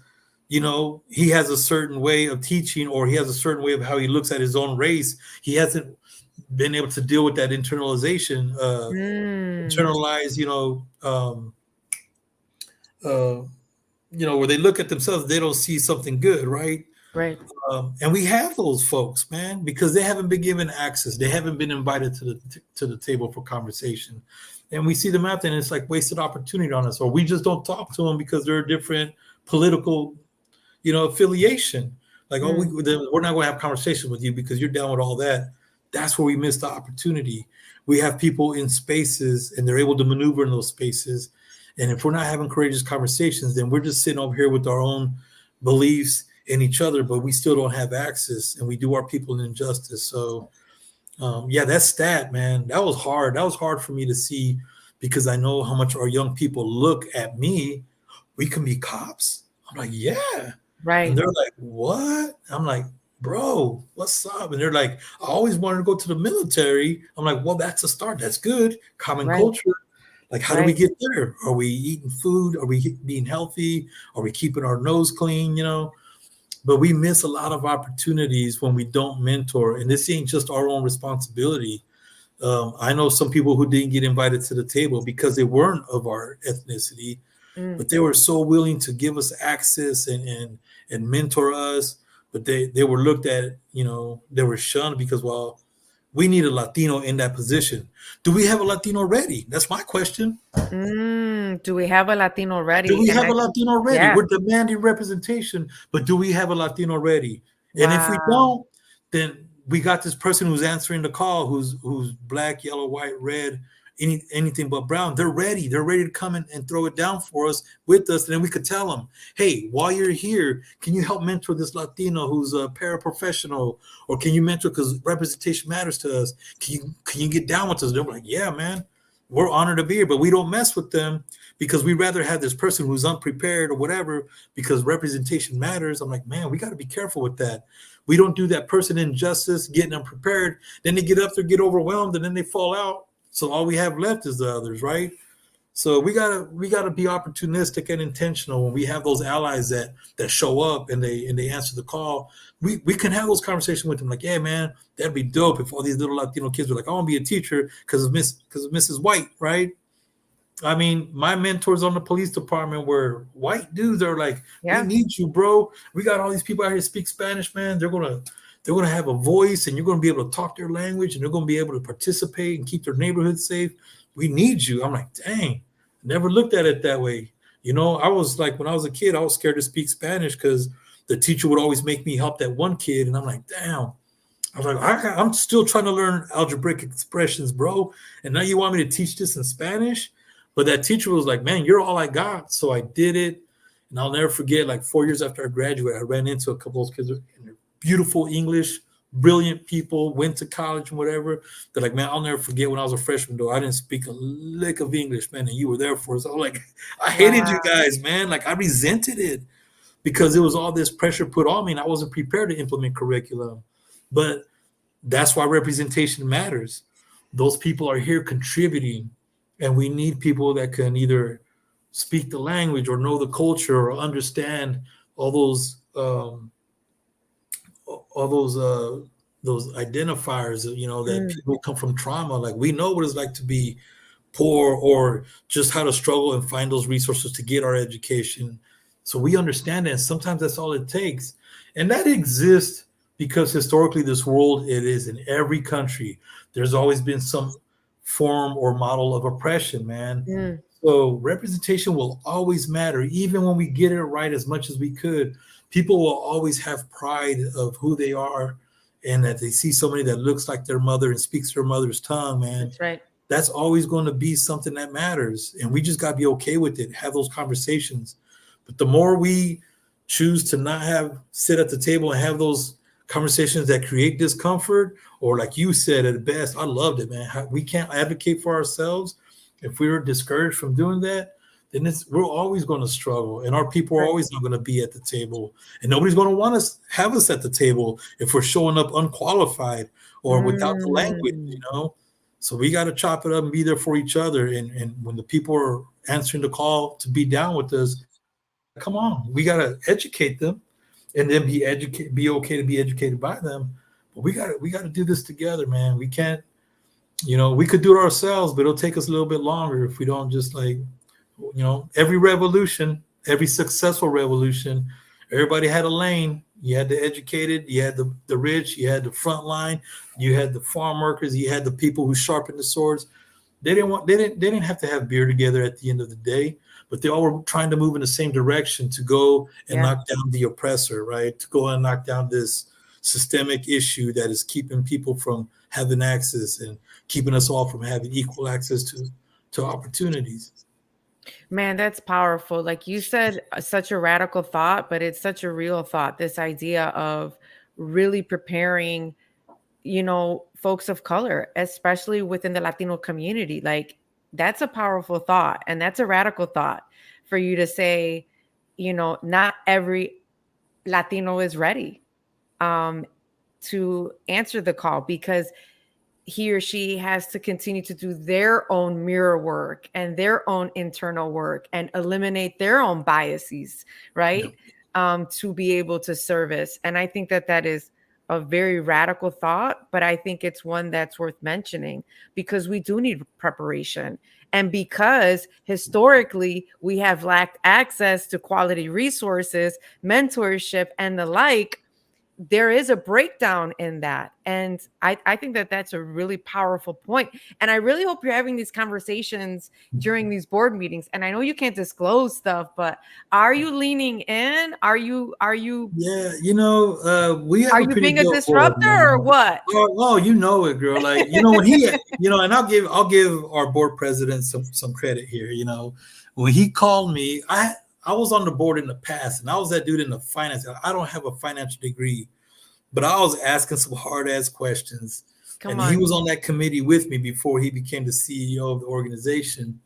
he has a certain way of teaching, or he has a certain way of how he looks at his own race. He hasn't been able to deal with that internalization, internalized, where they look at themselves, they don't see something good, right? Right. And we have those folks, man, because they haven't been given access. They haven't been invited to the table for conversation. And we see them out there, and it's like wasted opportunity on us, or we just don't talk to them because they're a different political affiliation. Like, we're not going to have conversations with you because you're down with all that. That's where we miss the opportunity. We have people in spaces and they're able to maneuver in those spaces. And if we're not having courageous conversations, then we're just sitting over here with our own beliefs in each other, but we still don't have access, and we do our people an injustice. So that stat, man, that was hard. That was hard for me to see because I know how much our young people look at me. We can be cops. I'm like, yeah. Right. And they're like, what? I'm like, bro, what's up? And they're like, I always wanted to go to the military. I'm like, well, that's a start. That's good. Common culture. Like, how do we get there? Are we eating food? Are we being healthy? Are we keeping our nose clean? But we miss a lot of opportunities when we don't mentor. And this ain't just our own responsibility. I know some people who didn't get invited to the table because they weren't of our ethnicity, but they were so willing to give us access and mentor us. But they were looked at, they were shunned because, well, we need a Latino in that position. Do we have a Latino ready? That's my question. Do we have a Latino ready? Do we have a Latino ready? Yeah. We're demanding representation, but do we have a Latino ready? Wow. And if we don't, then we got this person who's answering the call, who's black, yellow, white, red, anything but brown. They're ready. They're ready to come in and throw it down for us with us. And then we could tell them, hey, while you're here, can you help mentor this Latino who's a paraprofessional? Or can you mentor because representation matters to us? Can you get down with us? They're like, yeah, man, we're honored to be here, but we don't mess with them because we rather have this person who's unprepared or whatever because representation matters. I'm like, man, we got to be careful with that. We don't do that person injustice, getting unprepared. Then they get up there, get overwhelmed, and then they fall out. So all we have left is the others, right? So we gotta be opportunistic and intentional when we have those allies that show up and they answer the call. We can have those conversations with them, like, yeah, man, that'd be dope if all these little Latino kids were like, I want to be a teacher because of Mrs. White, right? I mean, my mentors on the police department were white dudes. They're like, we need you, bro. We got all these people out here to speak Spanish, man. They're gonna have a voice, and you're gonna be able to talk their language, and they're gonna be able to participate and keep their neighborhood safe. We need you. I'm like, dang, never looked at it that way. I was like, when I was a kid, I was scared to speak Spanish because the teacher would always make me help that one kid, and I'm like, damn. I was like, I'm still trying to learn algebraic expressions, bro. And now you want me to teach this in Spanish? But that teacher was like, man, you're all I got. So I did it. And I'll never forget, like 4 years after I graduated, I ran into a couple of those kids in their beautiful English, brilliant people, went to college and whatever. They're like, man, I'll never forget when I was a freshman, though. I didn't speak a lick of English, man, and you were there for us. I was like, I hated you Wow. guys, man. Like, I resented it because it was all this pressure put on me, and I wasn't prepared to implement curriculum. But that's why representation matters. Those people are here contributing, and we need people that can either speak the language or know the culture or understand all those identifiers, that Mm, people come from trauma. Like, we know what it's like to be poor or just how to struggle and find those resources to get our education. So we understand that. And sometimes that's all it takes. And that exists because historically, this world, it is in every country. There's always been some form or model of oppression, man. mm, So representation will always matter, even when we get it right as much as we could. People will always have pride of who they are, and that they see somebody that looks like their mother and speaks their mother's tongue, man. that's right. That's always going to be something that matters. And we just got to be okay with it, have those conversations. But the more we choose to not sit at the table and have those conversations that create discomfort, or like you said at best, I loved it, man. We can't advocate for ourselves. If we were discouraged from doing that, then we're always going to struggle, and our people are Right. always not going to be at the table, and nobody's going to want us have us at the table if we're showing up unqualified or without the language, Mm, So we got to chop it up and be there for each other. And when the people are answering the call to be down with us, come on, we got to educate them, and then be okay to be educated by them. But we got to do this together, man. We can't, we could do it ourselves, but it'll take us a little bit longer if we don't just every revolution, every successful revolution, everybody had a lane. You had the educated, you had the rich, you had the front line, you had the farm workers, you had the people who sharpened the swords. They didn't have to have beer together at the end of the day, but they all were trying to move in the same direction to go and yeah. knock down the oppressor, right? To go and knock down this systemic issue that is keeping people from having access and keeping us all from having equal access to opportunities. Man, that's powerful. Like you said, such a radical thought, but it's such a real thought. This idea of really preparing, folks of color, especially within the Latino community. Like, that's a powerful thought. And that's a radical thought for you to say, not every Latino is ready um, to answer the call, because he or she has to continue to do their own mirror work and their own internal work and eliminate their own biases, Yeah. right? To be able to service. And I think that that is a very radical thought, but I think it's one that's worth mentioning, because we do need preparation. And because historically we have lacked access to quality resources, mentorship, and the like, there is a breakdown in that. And I think that that's a really powerful point. And I really hope you're having these conversations during these board meetings. And I know you can't disclose stuff, but are you leaning in? Yeah, we have Are a you pretty being a good board, disruptor or man. what? Oh, you know it, girl. Like, when he, and I'll give our board president some credit here. When he called me, I was on the board in the past, and I was that dude in the finance. I don't have a financial degree, but I was asking some hard ass questions, Come and he on. was on that committee with me before he became the CEO of the organization.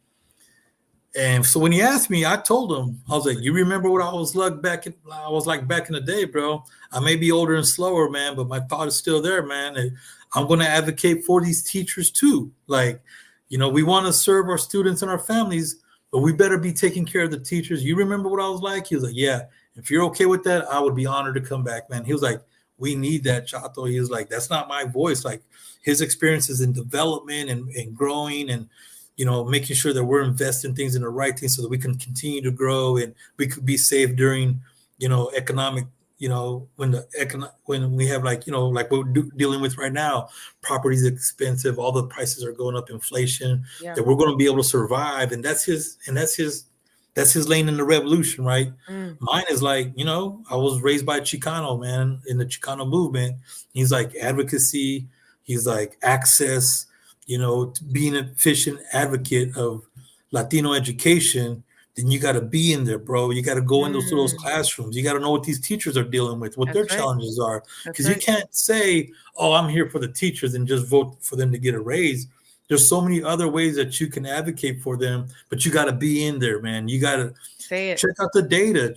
And so when he asked me, I told him, I was like, "You remember what I was like back in the day, bro? I may be older and slower, man, but my thought is still there, man. And I'm going to advocate for these teachers too. Like, we want to serve our students and our families, but we better be taking care of the teachers. You remember what I was like?" He was like, "Yeah. If you're okay with that, I would be honored to come back, man." He was like, "We need that, Chato." He was like, "That's not my voice." Like, his experiences in development and growing and making sure that we're investing things in the right things so that we can continue to grow and we could be safe during, economic, when we have like we're dealing with right now, property is expensive, all the prices are going up, inflation, Yeah. that we're going to be able to survive. And that's his lane in the revolution, right? Mm, Mine is like, I was raised by a Chicano, man, in the Chicano movement. He's like advocacy, he's like access, being an efficient advocate of Latino education, then you got to be in there, bro. You got to go in those Mm, classrooms. You got to know what these teachers are dealing with, what their that's right. challenges are. That's Because you right. can't say, "Oh, I'm here for the teachers," and just vote for them to get a raise. There's so many other ways that you can advocate for them, but you got to be in there, man. You got to Say it. check out the data.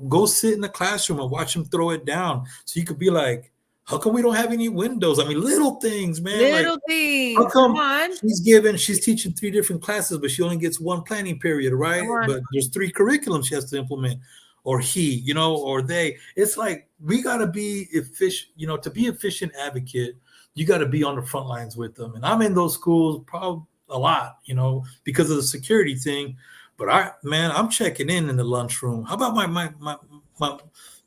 Go sit in the classroom and watch them throw it down. So you could be like, "How come we don't have any windows?" I mean, little things, man. Like, Little how things. Come come on. she's teaching three different classes, but she only gets one planning period, Come right? on. But there's three curriculums she has to implement, or he, or they. It's like we gotta be efficient, to be efficient advocate, you gotta be on the front lines with them. And I'm in those schools probably a lot, because of the security thing. But I'm checking in the lunchroom. How about my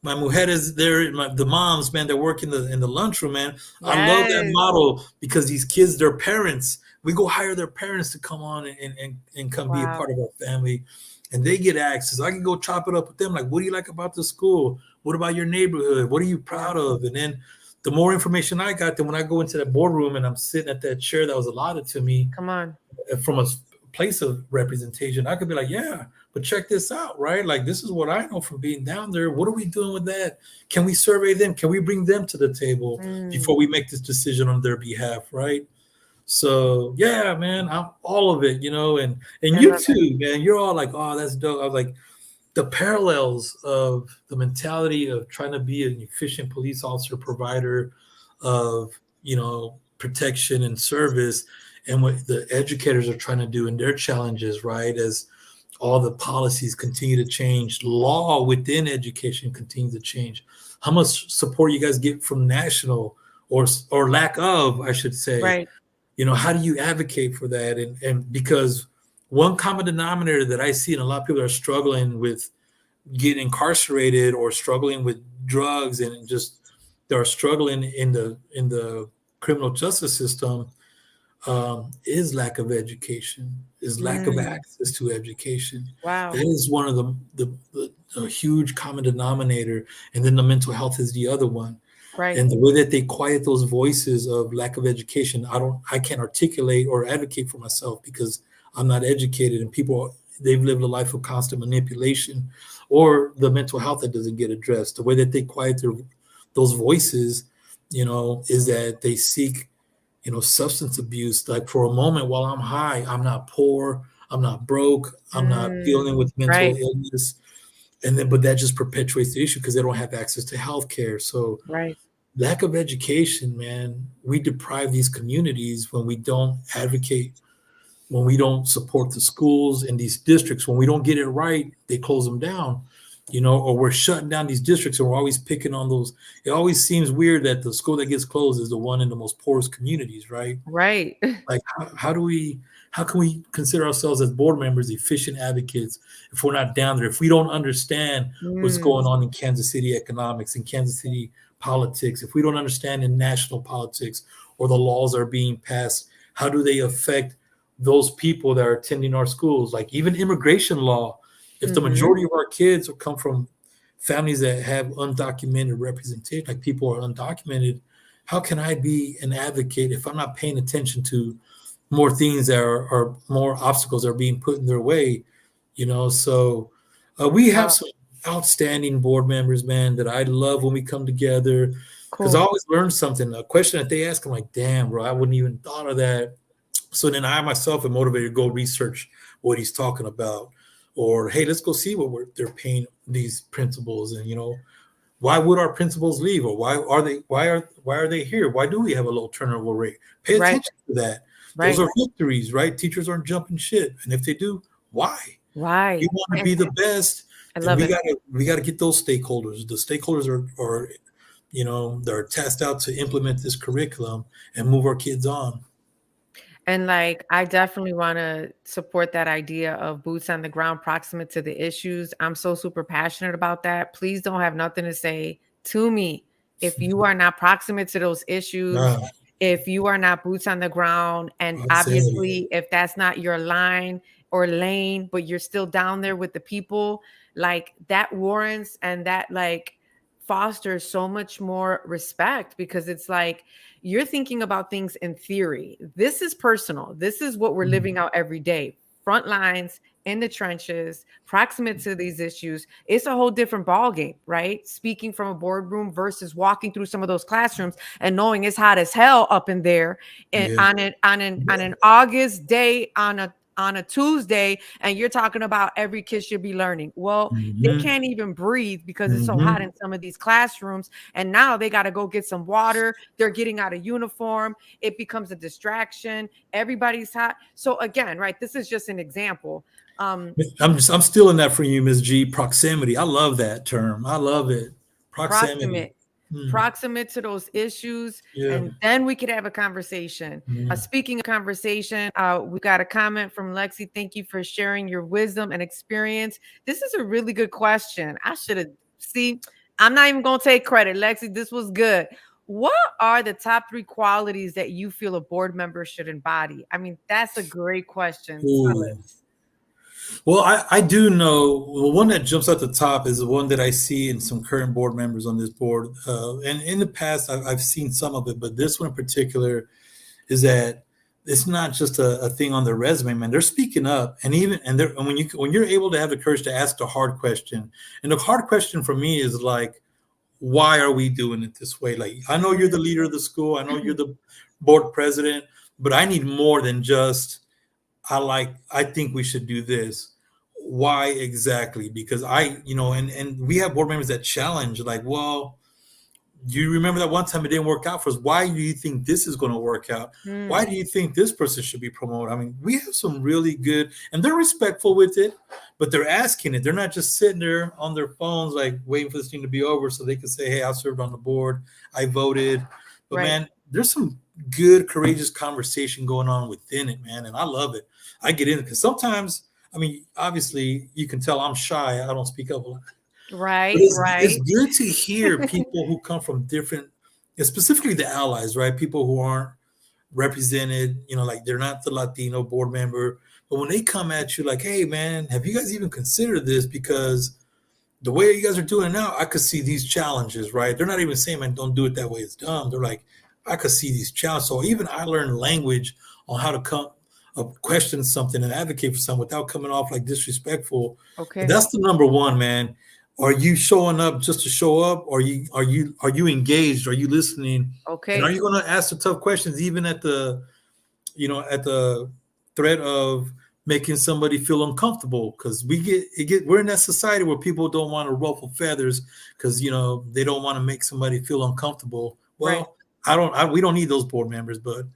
my mujeres there, the moms, man, that work in the lunchroom, man. I love that Yes. model because these kids, their parents, we go hire their parents to come on and come be a Wow. part of our family, and they get access. I can go chop it up with them. Like, what do you like about the school? What about your neighborhood? What are you Yeah. proud of? And then the more information I got, then when I go into that boardroom and I'm sitting at that chair that was allotted to me Come on. from a place of representation, I could be like, yeah, but check this out, right? Like, this is what I know from being down there. What are we doing with that? Can we survey them? Can we bring them to the table Mm, before we make this decision on their behalf, right? So yeah, man, I'm all of it, and I you love it. too, man. You're all like, oh, that's dope. I was like, the parallels of the mentality of trying to be an efficient police officer, provider of protection and service, and what the educators are trying to do in their challenges, right? As all the policies continue to change, law within education continues to change. How much support you guys get from national or lack of, I should say? Right. How do you advocate for that? And because one common denominator that I see, and a lot of people are struggling with getting incarcerated or struggling with drugs, and just they're struggling in the criminal justice system, is lack of education, is lack of Mm, access to education. wow. That is one of the huge common denominator, and then the mental health is the other one. Right. And the way that they quiet those voices of lack of education, I can't articulate or advocate for myself because I'm not educated, and people, they've lived a life of constant manipulation, or the mental health that doesn't get addressed. The way that they quiet those voices, is that they seek, substance abuse. Like, for a moment while I'm high, I'm not poor, I'm not broke, I'm not dealing Mm, with mental right. illness. And then, but that just perpetuates the issue because they don't have access to healthcare. So Right. lack of education, man, we deprive these communities when we don't advocate, when we don't support the schools in these districts. When we don't get it right, they close them down, or we're shutting down these districts, and we're always picking on those. It always seems weird that the school that gets closed is the one in the most poorest communities, right? Right. Like, how can we consider ourselves as board members efficient advocates if we're not down there, if we don't understand what's Mm, going on in Kansas City economics, in Kansas City politics, if we don't understand in national politics, or the laws are being passed, how do they affect those people that are attending our schools? Like, even immigration law, if the mhm. majority of our kids come from families that have undocumented representation, like people are undocumented, how can I be an advocate if I'm not paying attention to more things that are more obstacles are being put in their way? So we have Wow. some outstanding board members, man, that I love when we come together, because I Cool. always learn something. A question that they ask, I'm like, damn, bro, I wouldn't even thought of that. So then I myself am motivated to go research what he's talking about, or hey, let's go see what they're paying these principals, and why would our principals leave, or why are they here? Why do we have a low turnover rate? Pay Right. attention to that. Those Right. are victories, right? Teachers aren't jumping shit, and if they do, why? We Why? want to And be the best, I and love we it. gotta get those stakeholders. The stakeholders are they're tasked out to implement this curriculum and move our kids on. And, like, I definitely wanna support that idea of boots on the ground proximate to the issues. I'm so super passionate about that. Please don't have nothing to say to me if you are not proximate to those issues, Nah, if you are not boots on the ground, and I'll say it. obviously, if that's not your line or lane, but you're still down there with the people, like, that warrants and that, like, fosters so much more respect because it's like, you're thinking about things in theory. This is personal. This is what we're living out every day. front lines, in the trenches, proximate to these issues, it's a whole different ballgame, right? Speaking from a boardroom versus walking through some of those classrooms and knowing it's hot as hell up in there and Yeah. on an August day on a Tuesday, and you're talking about every kid should be learning. Well, they Mm-hmm. can't even breathe because it's so hot Mm-hmm. in some of these classrooms. And now they got to go get some water. They're getting out of uniform. It becomes a distraction. Everybody's hot. So again, right, this is just an example. Um, I'm still in that for you, Ms. G. Proximity. I love that term. I love it. Proximity. proximate Mm, proximate to those issues, yeah. and then we could have a conversation. Yeah. Speaking of conversation, we got a comment from Lexi. Thank you for sharing your wisdom and experience. This is a really good question. I should have see. I'm not even gonna take credit, Lexi. This was good. What are the top three qualities that you feel a board member should embody? I mean, that's a great question. Tell Ooh. us. Well, I do know the one that jumps at the top is the one that I see in some current board members on this board. And in the past, I've seen some of it, but this one in particular is that it's not just a thing on their resume, man. They're speaking up, and and when you're able to have the courage to ask the hard question, and the hard question for me is like, why are we doing it this way? Like, I know you're the leader of the school, I know you're the board president, but I need more than just I think we should do this. Why exactly? Because and we have board members that challenge, like, well, you remember that one time it didn't work out for us. Why do you think this is going to work out? Why Mm, do you think this person should be promoted? I mean, we have some really good, and they're respectful with it, but they're asking it. They're not just sitting there on their phones, like waiting for this thing to be over so they can say, hey, I served on the board, I voted. But right. man, there's some good, courageous conversation going on within it, man. And I love it. I get in it because sometimes, I mean, obviously, you can tell I'm shy. I don't speak up a lot. But Right. it's Right. good to hear people who come from different, and specifically the allies, right? People who aren't represented, like they're not the Latino board member. But when they come at you like, hey, man, have you guys even considered this? Because the way you guys are doing it now, I could see these challenges, right? They're not even saying, man, don't do it that way. It's dumb. They're like, I could see these challenges. So even I learned language on how to come question something and advocate for something without coming off like disrespectful. But Okay. that's the number one, man. Are you showing up just to show up? Or are you engaged? Are you listening? And are Okay. you going to ask the tough questions even at the threat of making somebody feel uncomfortable? Because we're in that society where people don't want to ruffle feathers because they don't want to make somebody feel uncomfortable. Right. Well, we don't need those board members, but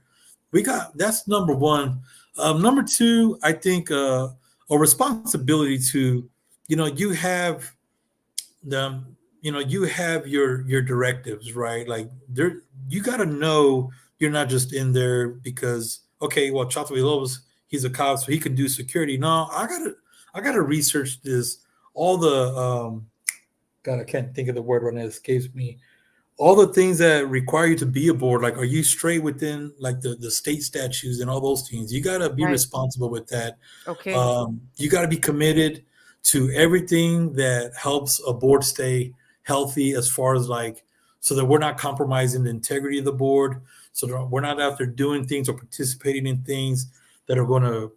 that's number one. Number two, I think a responsibility to, you have your directives, right? Like there, you got to know you're not just in there because, okay, well, Chato Villalobos, he's a cop, so he can do security. No, I gotta research this. All the God, I can't think of the word right now. It escapes me. All the things that require you to be a board, like, are you straight within like the state statutes and all those things? You got to be Right. responsible with that. Okay. You got to be committed to everything that helps a board stay healthy, as far as like, so that we're not compromising the integrity of the board, so that we're not out there doing things or participating in things that are going to,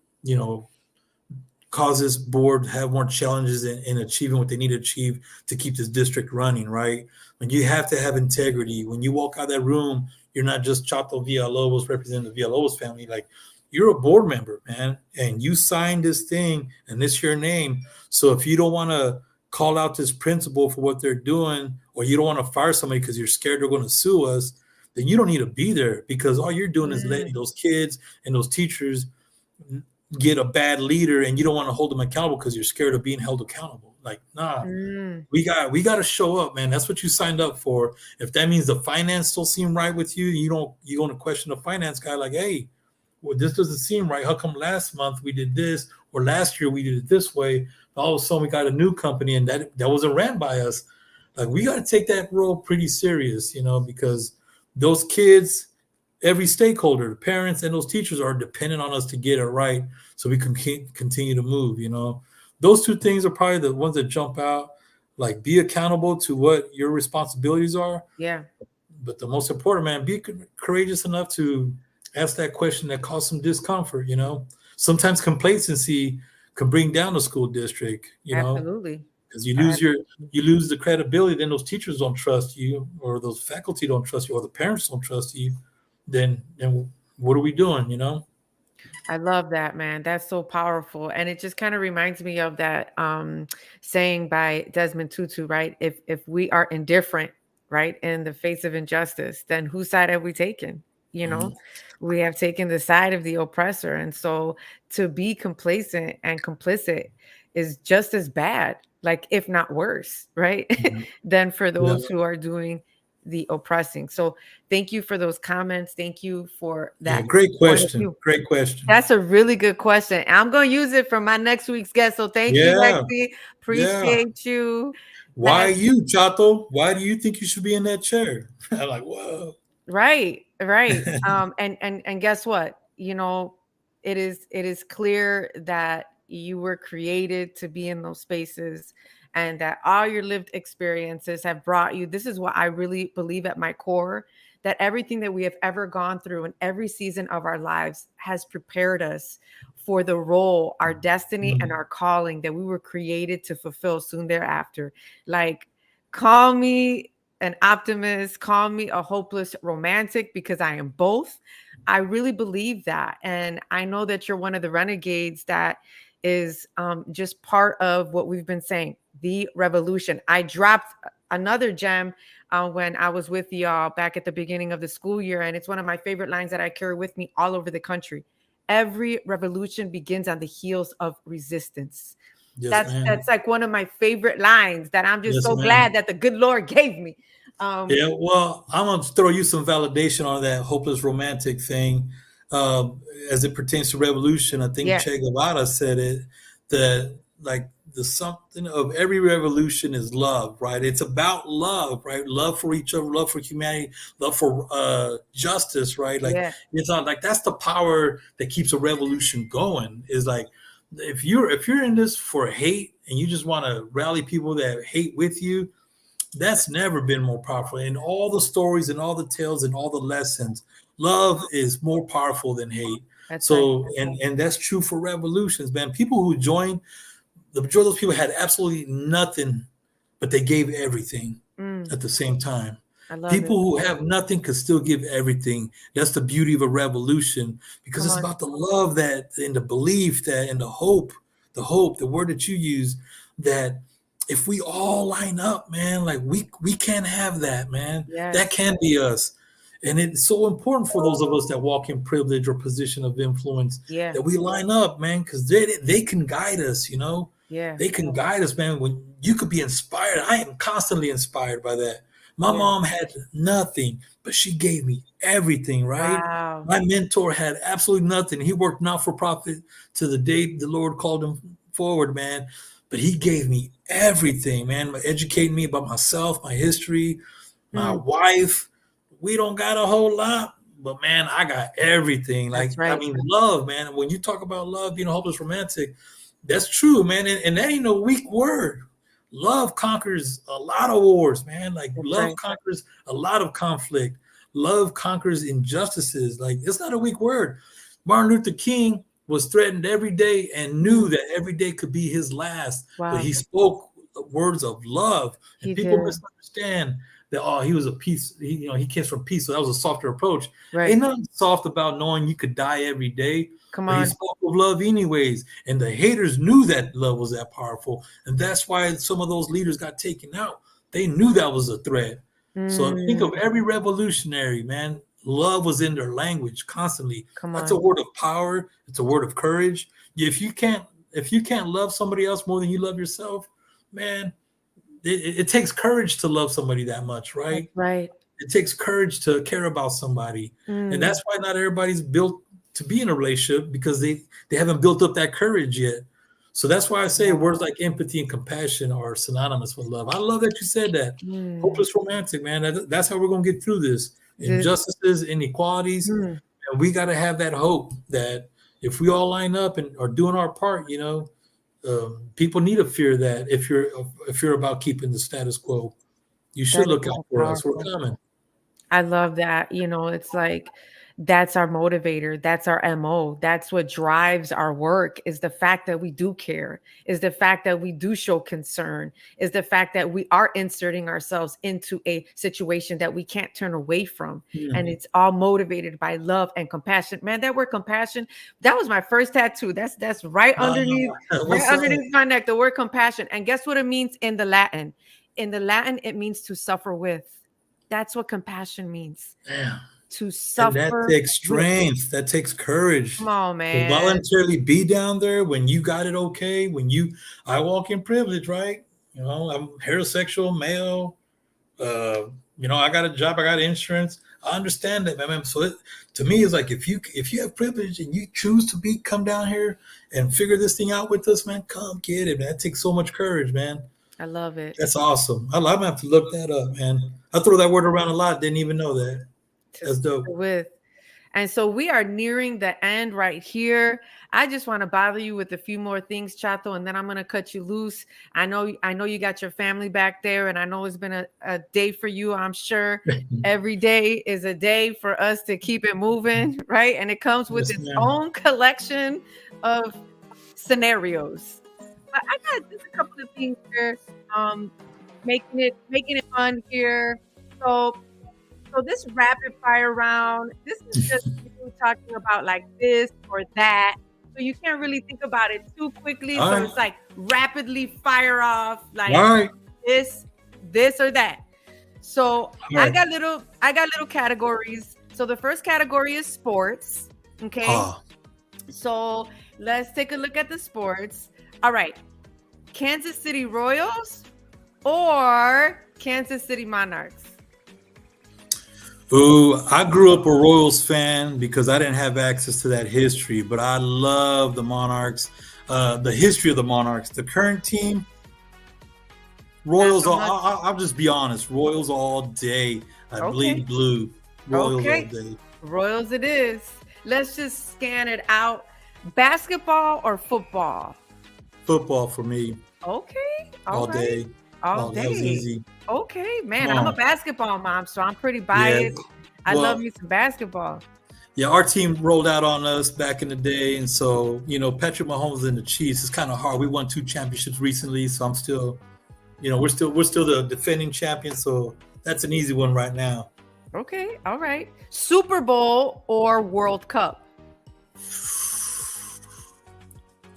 cause this board to have more challenges in achieving what they need to achieve to keep this district running, right? When you have to have integrity. When you walk out of that room, you're not just Chato Villalobos representing the Villalobos family. Like, you're a board member, man, and you signed this thing, and it's your name. So if you don't want to call out this principal for what they're doing, or you don't want to fire somebody because you're scared they're going to sue us, then you don't need to be there, because all you're doing is letting Mm, those kids and those teachers get a bad leader, and you don't want to hold them accountable because you're scared of being held accountable. Like, nah, mm, we got to show up, man. That's what you signed up for. If that means the finance don't seem right with you, you going to question the finance guy, like, hey, well, this doesn't seem right. How come last month we did this, or last year we did it this way? All of a sudden we got a new company, and that wasn't ran by us. Like, we got to take that role pretty serious, because those kids, every stakeholder, the parents and those teachers, are dependent on us to get it right, so we can continue to move. Those two things are probably the ones that jump out. Like, be accountable to what your responsibilities are, yeah. but the most important, man, be courageous enough to ask that question that caused some discomfort. sometimes complacency can bring down the school district, Absolutely. because Absolutely. you lose the credibility. Then those teachers don't trust you, or those faculty don't trust you, or the parents don't trust you. Then what are we doing? I love that, man. That's so powerful. And it just kind of reminds me of that saying by Desmond Tutu, right? If we are indifferent, right, in the face of injustice, then whose side have we taken? You know, Mhm. we have taken the side of the oppressor. And so to be complacent and complicit is just as bad, like if not worse, right? Mhm. than for Yeah, those who are doing the oppressing. So thank you for those comments. Thank you for yeah. that Great point of question. view. Great question. That's a really good question. I'm going to use it for my next week's guest. So thank you, Yeah, Lexi. yeah. Appreciate you. Why That you, Chato? Why do you think you should be in that chair? I'm like, whoa. right, right. And guess what? It is clear that you were created to be in those spaces and that all your lived experiences have brought you. This is what I really believe at my core, that everything that we have ever gone through in every season of our lives has prepared us for the role, our destiny, and Mm, our calling that we were created to fulfill soon thereafter. Like, call me an optimist, call me a hopeless romantic, because I am both. I really believe that. And I know that you're one of the renegades that is just part of what we've been saying, the revolution. I dropped another gem when I was with y'all back at the beginning of the school year. And it's one of my favorite lines that I carry with me all over the country. Every revolution begins on the heels of resistance. yes, That's ma'am. like one of my favorite lines that I'm just Yes, so glad ma'am. that the good Lord gave me. Um, Yeah, well, I'm gonna throw you some validation on that hopeless romantic thing, as it pertains to revolution. I think yes, Che Guevara said it, that like the something of every revolution is love, right? It's about love, right? Love for each other, love for humanity, love for justice, right? Like yeah, it's not like that's the power that keeps a revolution going. Is like if you're in this for hate and you just want to rally people that hate with you, that's never been more powerful. In all the stories and all the tales and all the lessons, love is more powerful than hate. that's right. So, and that's true for revolutions, man. People who joined, the majority of those people had absolutely nothing, but they gave everything Mm, at the same time. I love it. People who have nothing could still give everything. That's the beauty of a revolution, because Come it's on. about the love that and the belief that and the word that you use, that if we all line up, man, like we can't have that, man. That Yes, can be us. And it's so important for those of us that walk in privilege or position of influence yeah, that we line up, man, because they can guide us. yeah, They can guide us, man. When you could be inspired, I am constantly inspired by that. My yeah. mom had nothing, but she gave me everything, right? Wow. My mentor had absolutely nothing. He worked not for profit to the day the Lord called him forward, man. But he gave me everything, man. Educating me about myself, my history, my Mm, wife. We don't got a whole lot, but man, I got everything. that's Like, I right. mean, love, man. When you talk about love being a hopeless romantic, that's true, man. And that ain't a weak word. Love conquers a lot of wars, man. Like, That's love right. conquers a lot of conflict. Love conquers injustices. Like, it's not a weak word. Martin Luther King was threatened every day and Mm, knew that every day could be his last, but wow. he spoke words of love. And He people did. misunderstand that, oh, he was a peace, he came from peace, so that was a softer approach. Right. Ain't nothing soft about knowing you could die every day, Come but he on. spoke of love anyways. And the haters knew that love was that powerful. And that's why some of those leaders got taken out. They knew that was a threat. So think of Mm, every revolutionary, man. Love was in their language constantly. come That's a on. word of power. It's a word of courage. If you can't love somebody else more than you love yourself, man, it takes courage to love somebody that much, That's right? right. It takes courage to care about somebody, and Mm, that's why not everybody's built to be in a relationship, because they haven't built up that courage yet. So that's why I say wow. words like empathy and compassion are synonymous with love. I love that you said that. Mm, Hopeless romantic, man. That's how we're gonna get through this. this, Injustices, inequalities, mm, and we got to have that hope that if we all line up and are doing our part, people need to fear that if you're about keeping the status quo, you should that is look out so for us. We're powerful. coming. I love that. It's like That's our motivator. That's our MO. That's what drives our work, is the fact that we do care, is the fact that we do show concern, is the fact that we are inserting ourselves into a situation that we can't turn away from. Yeah. And it's all motivated by love and compassion. Man, that word compassion, that was my first tattoo. That's right underneath, What's right up? underneath my neck, the word compassion. And guess what it means in the Latin? In the Latin, it means to suffer with. That's what compassion means. Damn. To And suffer. that takes with. strength. That takes courage. Come on, To man. voluntarily be down there when you got it okay. I walk in privilege, right? You know, I'm heterosexual, male. You know, I got a job, I got insurance. I understand that, man. So to me, it's like if you have privilege and you choose to come down here and figure this thing out with us, man, come get it, man. That takes so much courage, man. I love it. That's awesome. I'm gonna have to look that up, man. I throw that word around a lot. Didn't even know that. That's dope. With. And so we are nearing the end right here. I just want to bother you with a few more things, Chato, and then I'm going to cut you loose. I know you got your family back there, and I know it's been a day for you. I'm sure every day is a day for us to keep it moving, right? And it comes with its own collection of scenarios. But I got just a couple of things here, making it fun here. So this rapid fire round, this is just you talking about like this or that. So you can't really think about it too quickly. All so right. It's like rapidly fire off like All right. this or that. So I got little categories. So the first category is sports. Okay. So let's take a look at the sports. All right. Kansas City Royals or Kansas City Monarchs? Ooh, I grew up a Royals fan because I didn't have access to that history, but I love the Monarchs, the history of the Monarchs. The current team, Royals, I'll just be honest, Royals all day. I bleed blue. Royals all day. Royals it is. Let's just scan it out. Basketball or football? Football for me. Okay. All day. All day. That was easy. Okay, man. I'm a basketball mom, so I'm pretty biased. Yeah. I love me some basketball. Yeah, our team rolled out on us back in the day, and so Patrick Mahomes and the Chiefs is kind of hard. We won 2 championships recently, so I'm still, we're still the defending champions, so that's an easy one right now. Okay, all right. Super Bowl or World Cup?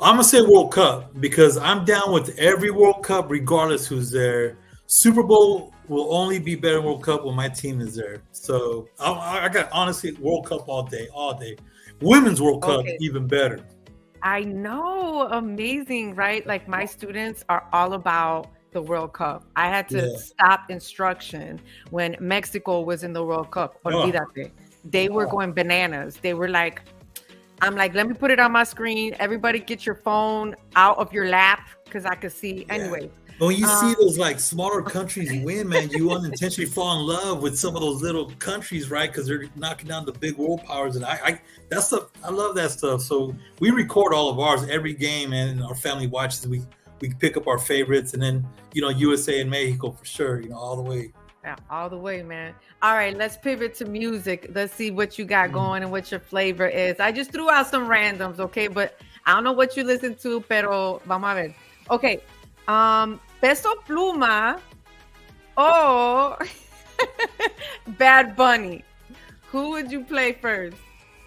I'm gonna say World Cup because I'm down with every World Cup, regardless who's there. Super Bowl will only be better than World Cup when my team is there. So I got honestly World Cup all day. Women's World Cup even better. I know, amazing, right? Like my students are all about the World Cup. I had to stop instruction when Mexico was in the World Cup. Olvídate. They were going bananas. They were like, I'm like, let me put it on my screen. Everybody get your phone out of your lap because I could see. Anyway. When you see those like smaller countries win, man, you unintentionally fall in love with some of those little countries, right? Because they're knocking down the big world powers, and I love that stuff. So we record all of ours every game, and our family watches. We pick up our favorites, and then USA and Mexico for sure, all the way. Yeah, all the way, man. All right, let's pivot to music. Let's see what you got going and what your flavor is. I just threw out some randoms, okay? But I don't know what you listen to, pero vamos a ver. Okay. Peso Pluma or Bad Bunny? Who would you play first?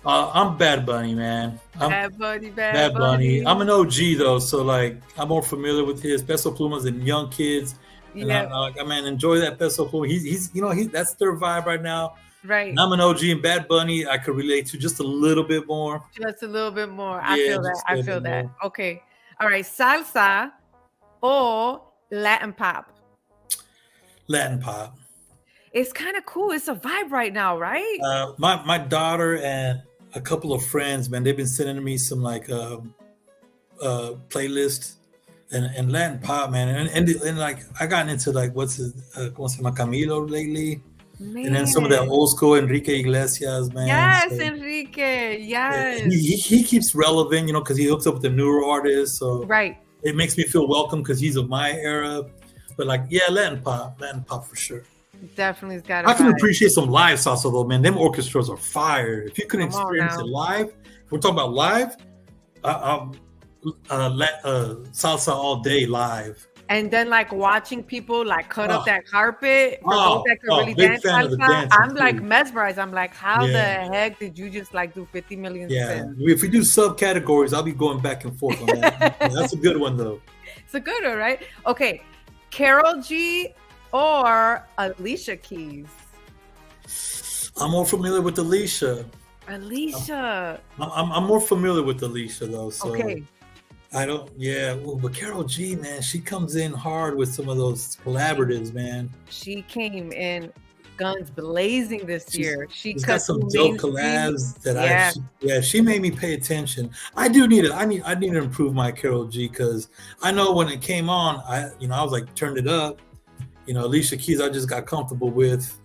I'm Bad Bunny, man. Bad Bunny. I'm an OG though, so like I'm more familiar with his Peso Plumas and young kids. And I enjoy that Peso Pluma. He's that's their vibe right now. Right. And I'm an OG, and Bad Bunny I could relate to just a little bit more. Just a little bit more. I feel that. More. Okay. All right. Salsa or Latin pop? Latin pop. It's kind of cool. It's a vibe right now, right? My daughter and a couple of friends, man, they've been sending me some like playlists and Latin pop, man, and like I got into like what's Camilo lately, man. And then some of that old school Enrique Iglesias, man. Yes, so, Enrique. Yes, he keeps relevant, because he hooks up with the newer artists. So it makes me feel welcome because he's of my era. But like, Latin pop for sure. Definitely's got a I can vibe. appreciate some live salsa though, man. Them orchestras are fire. If you can Come on experience now. it live, if we're talking about live, salsa all day live. And then like watching people like cut up Oh, that carpet for those that could really big dance fan of the salsa. dancing I'm like too. mesmerized. I'm like, how the Yeah. heck did you just like do 50 million Yeah. spins? If we do subcategories, I'll be going back and forth on that. Yeah, that's a good one though. It's a good one, right? Okay. Carol G or Alicia Keys? I'm more familiar with Alicia. Alicia. I'm more familiar with Alicia though. So Okay. I don't. Yeah. Well, but Carol G, man, she comes in hard with some of those collaboratives, man. She came in guns blazing this year. She's got some through dope mainstream. collabs that Yeah. she made me pay attention. I need to improve my Carol G because I know when it came on, I was like turned it up. Alicia Keys I just got comfortable with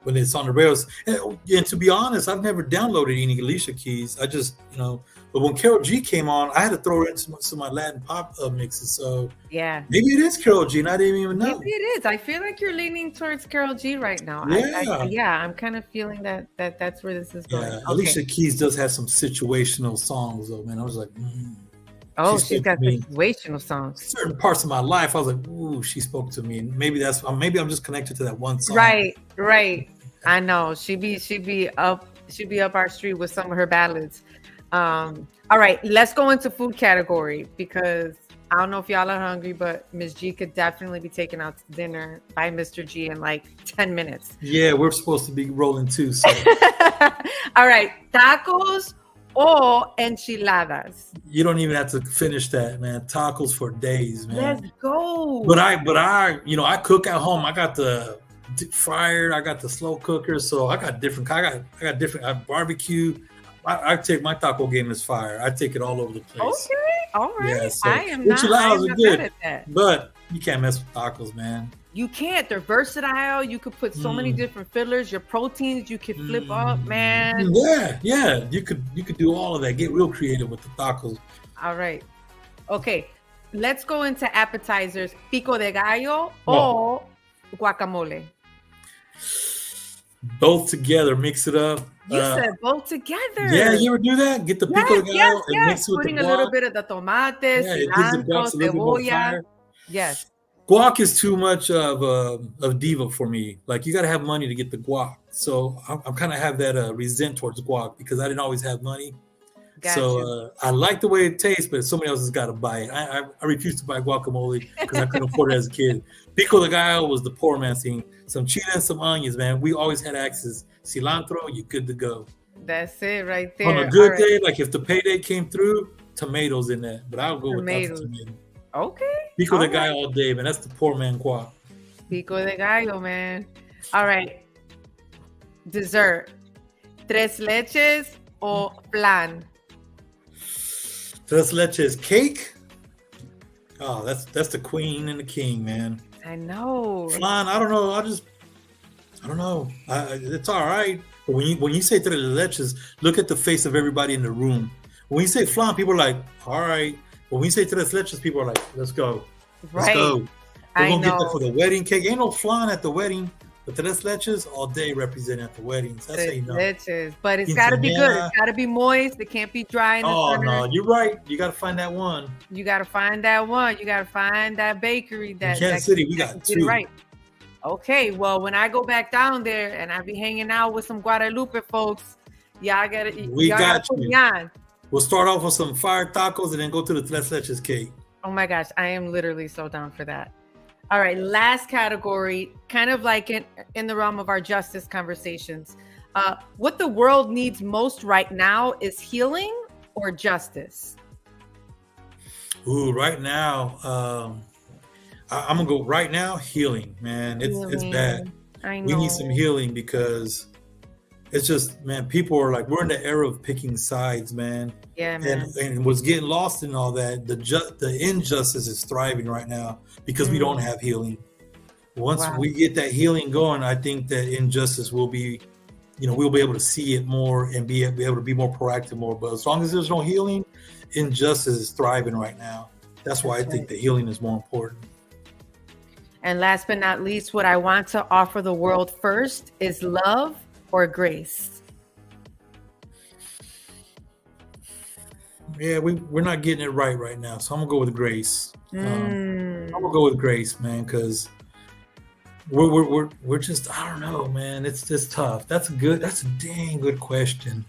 when it's on the rails. And to be honest, I've never downloaded any Alicia Keys. I just but when Carol G came on, I had to throw her into some of my Latin pop mixes. So Yeah. maybe it is Carol G, and I didn't even know. Maybe it is. I feel like you're leaning towards Carol G right now. Yeah. I'm kind of feeling that's where this is going. Yeah, Okay. Alicia Keys does have some situational songs, though, man. I was like, Oh, she she's spoke got to me. situational songs. Certain parts of my life, I was like, ooh, she spoke to me. And maybe I'm just connected to that one song. Right. I know. She be up our street with some of her ballads. All right, let's go into food category because I don't know if y'all are hungry, but Miss G could definitely be taken out to dinner by Mr. G in like 10 minutes. Yeah, we're supposed to be rolling too. So all right, tacos or enchiladas? you don't even have to finish that, man. Tacos for days, man. Let's go. But I cook at home. I got the fryer, I got the slow cooker, so I got different. I got different. I barbecue. I take my taco game as fire. I take it all over the place. Okay, all right. Yeah, so I am not good, mad at that. but you can't mess with tacos, man. You can't. They're versatile. You could put so many different fillers. Your proteins you could flip up, man. Yeah. You could do all of that. Get real creative with the tacos. All right. Okay. Let's go into appetizers. Pico de gallo or guacamole? Both together, mix it up. You said both together. Yeah, you ever do that? Get the pico de gallo and mix it with putting the guac. a little bit of the tomates, cilantro, cebolla. Yes. Guac is too much of diva for me. Like you got to have money to get the guac. So I'm kind of have that resent towards guac because I didn't always have money. I like the way it tastes, but somebody else has got to buy it. I refuse to buy guacamole because I couldn't afford it as a kid. Pico de gallo was the poor man thing. Some chile and some onions, man. We always had access. Cilantro, you're good to go. That's it right there. On a good day, like if the payday came through, tomatoes in that. But I'll go without the tomato. Okay. Pico de gallo all day, man. That's the poor man guac. Pico de gallo, man. All right. Dessert. Tres leches or flan? Tres leches cake. Oh, that's the queen and the king, man. I know. Flan, I don't know. I don't know. It's all right. But when you say tres leches, look at the face of everybody in the room. When you say flan, people are like, all right. But when you say tres leches, people are like, let's go. Let's go. We're going to get that for the wedding cake. Ain't no flan at the wedding. But tres leches all day representing at the weddings. That's how you know. Leches. But it's got to be good. It's got to be moist. It can't be dry in the center. No, you're right. You got to find that one. You got to find that one. You got to find that bakery that. In Kansas City, we got two. Right. Okay. Well, when I go back down there and I be hanging out with some Guadalupe folks, y'all got to. We got put you. me on. We'll start off with some fire tacos and then go to the tres leches cake. Oh my gosh, I am literally so down for that. All right, last category, kind of like in the realm of our justice conversations. What the world needs most right now is healing or justice? Ooh, right now, I'm gonna go right now. Healing, man. It's bad. I know. We need some healing because it's just, man, people are like, we're in the era of picking sides, man. Yeah, man. And what's getting lost in all that, the injustice is thriving right now because we don't have healing. Once we get that healing going, I think that injustice will be, we'll be able to see it more and be able to be more proactive more. But as long as there's no healing, injustice is thriving right now. That's why I think the healing is more important. And last but not least, what I want to offer the world first is love or grace. Yeah, we're not getting it right now, so I'm gonna go with grace. I'm gonna Mm, go with grace, man, because we're just, I don't know, man. It's just tough. That's a dang good question.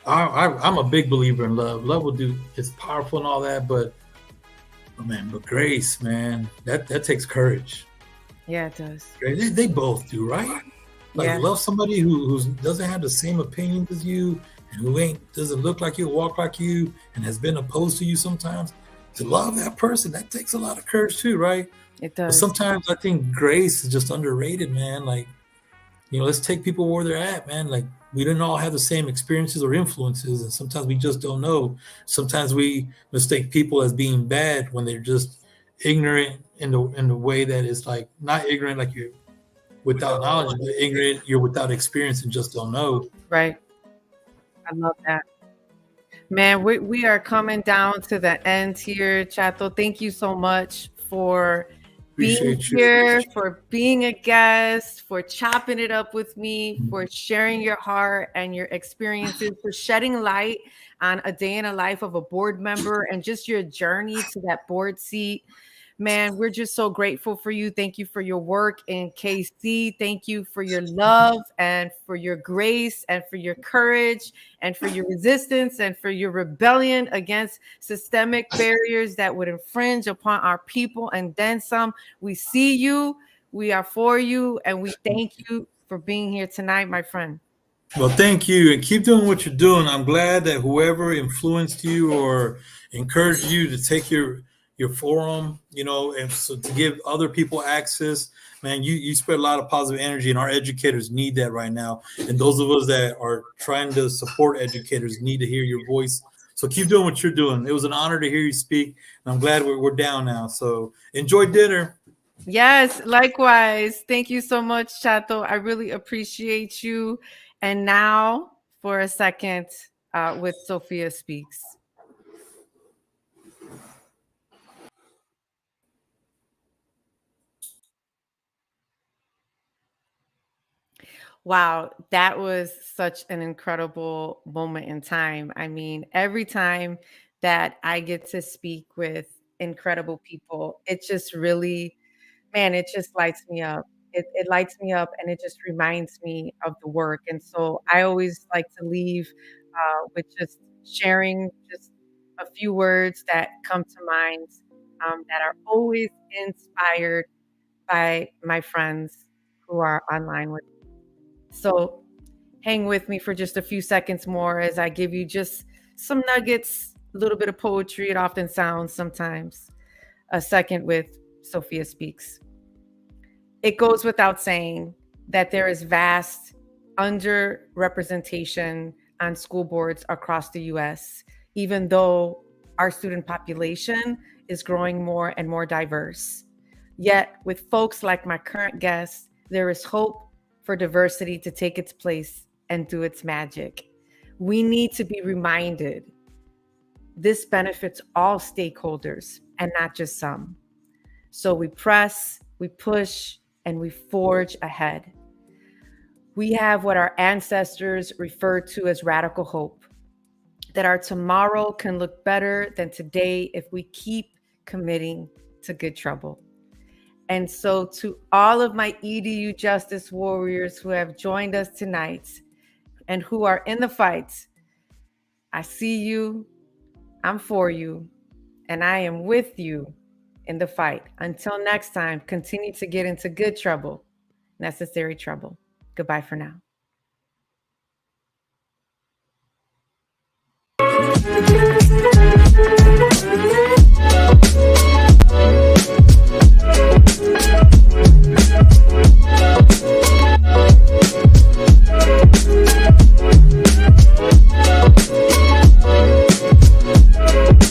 I'm a big believer in love. Love will do. It's powerful and all that, but man, but grace, man, that takes courage. yeah, it does. They both do, right? Like Yeah, love somebody who doesn't have the same opinions as you, and who ain't doesn't look like you, walk like you, and has been opposed to you sometimes. To love that person, that takes a lot of courage too, right? it But does. sometimes I think grace is just underrated, man. Like, let's take people where they're at, man. Like, we didn't all have the same experiences or influences, and sometimes we just don't know. Sometimes we mistake people as being bad when they're just ignorant in the way that is like not ignorant like you're without knowledge, but ignorant you're without experience and just don't know. Right. I love that. Man, we are coming down to the end here, Chato. Thank you so much for being Appreciate you. here, for being a guest, for chopping it up with me, for sharing your heart and your experiences, for shedding light on a day in a life of a board member and just your journey to that board seat. Man, we're just so grateful for you. Thank you for your work in KC. Thank you for your love and for your grace and for your courage and for your resistance and for your rebellion against systemic barriers that would infringe upon our people and then some. We see you, we are for you, and we thank you for being here tonight, my friend. Well, thank you, and keep doing what you're doing. I'm glad that whoever influenced you or encouraged you to take your forum, and so to give other people access, man, you spread a lot of positive energy, and our educators need that right now. And those of us that are trying to support educators need to hear your voice. So keep doing what you're doing. It was an honor to hear you speak, and I'm glad we're down now. So enjoy dinner. Yes, likewise. Thank you so much, Chato. I really appreciate you. And now for a second with Sofia Speaks. Wow, that was such an incredible moment in time. I mean, every time that I get to speak with incredible people, it just really, man, it just lights me up. It lights me up and it just reminds me of the work. And so I always like to leave with just sharing just a few words that come to mind that are always inspired by my friends who are online with me. So hang with me for just a few seconds more as I give you just some nuggets, a little bit of poetry. It often sounds sometimes. A second with Sofia Speaks. It goes without saying that there is vast underrepresentation on school boards across the US, even though our student population is growing more and more diverse. Yet, with folks like my current guest, there is hope for diversity to take its place and do its magic. We need to be reminded this benefits all stakeholders and not just some. So we press, we push, and we forge ahead. We have what our ancestors referred to as radical hope, that our tomorrow can look better than today if we keep committing to good trouble. And so, to all of my EDU justice warriors who have joined us tonight and who are in the fight, I see you, I'm for you, and I am with you in the fight. Until next time, continue to get into good trouble, necessary trouble. Goodbye for now.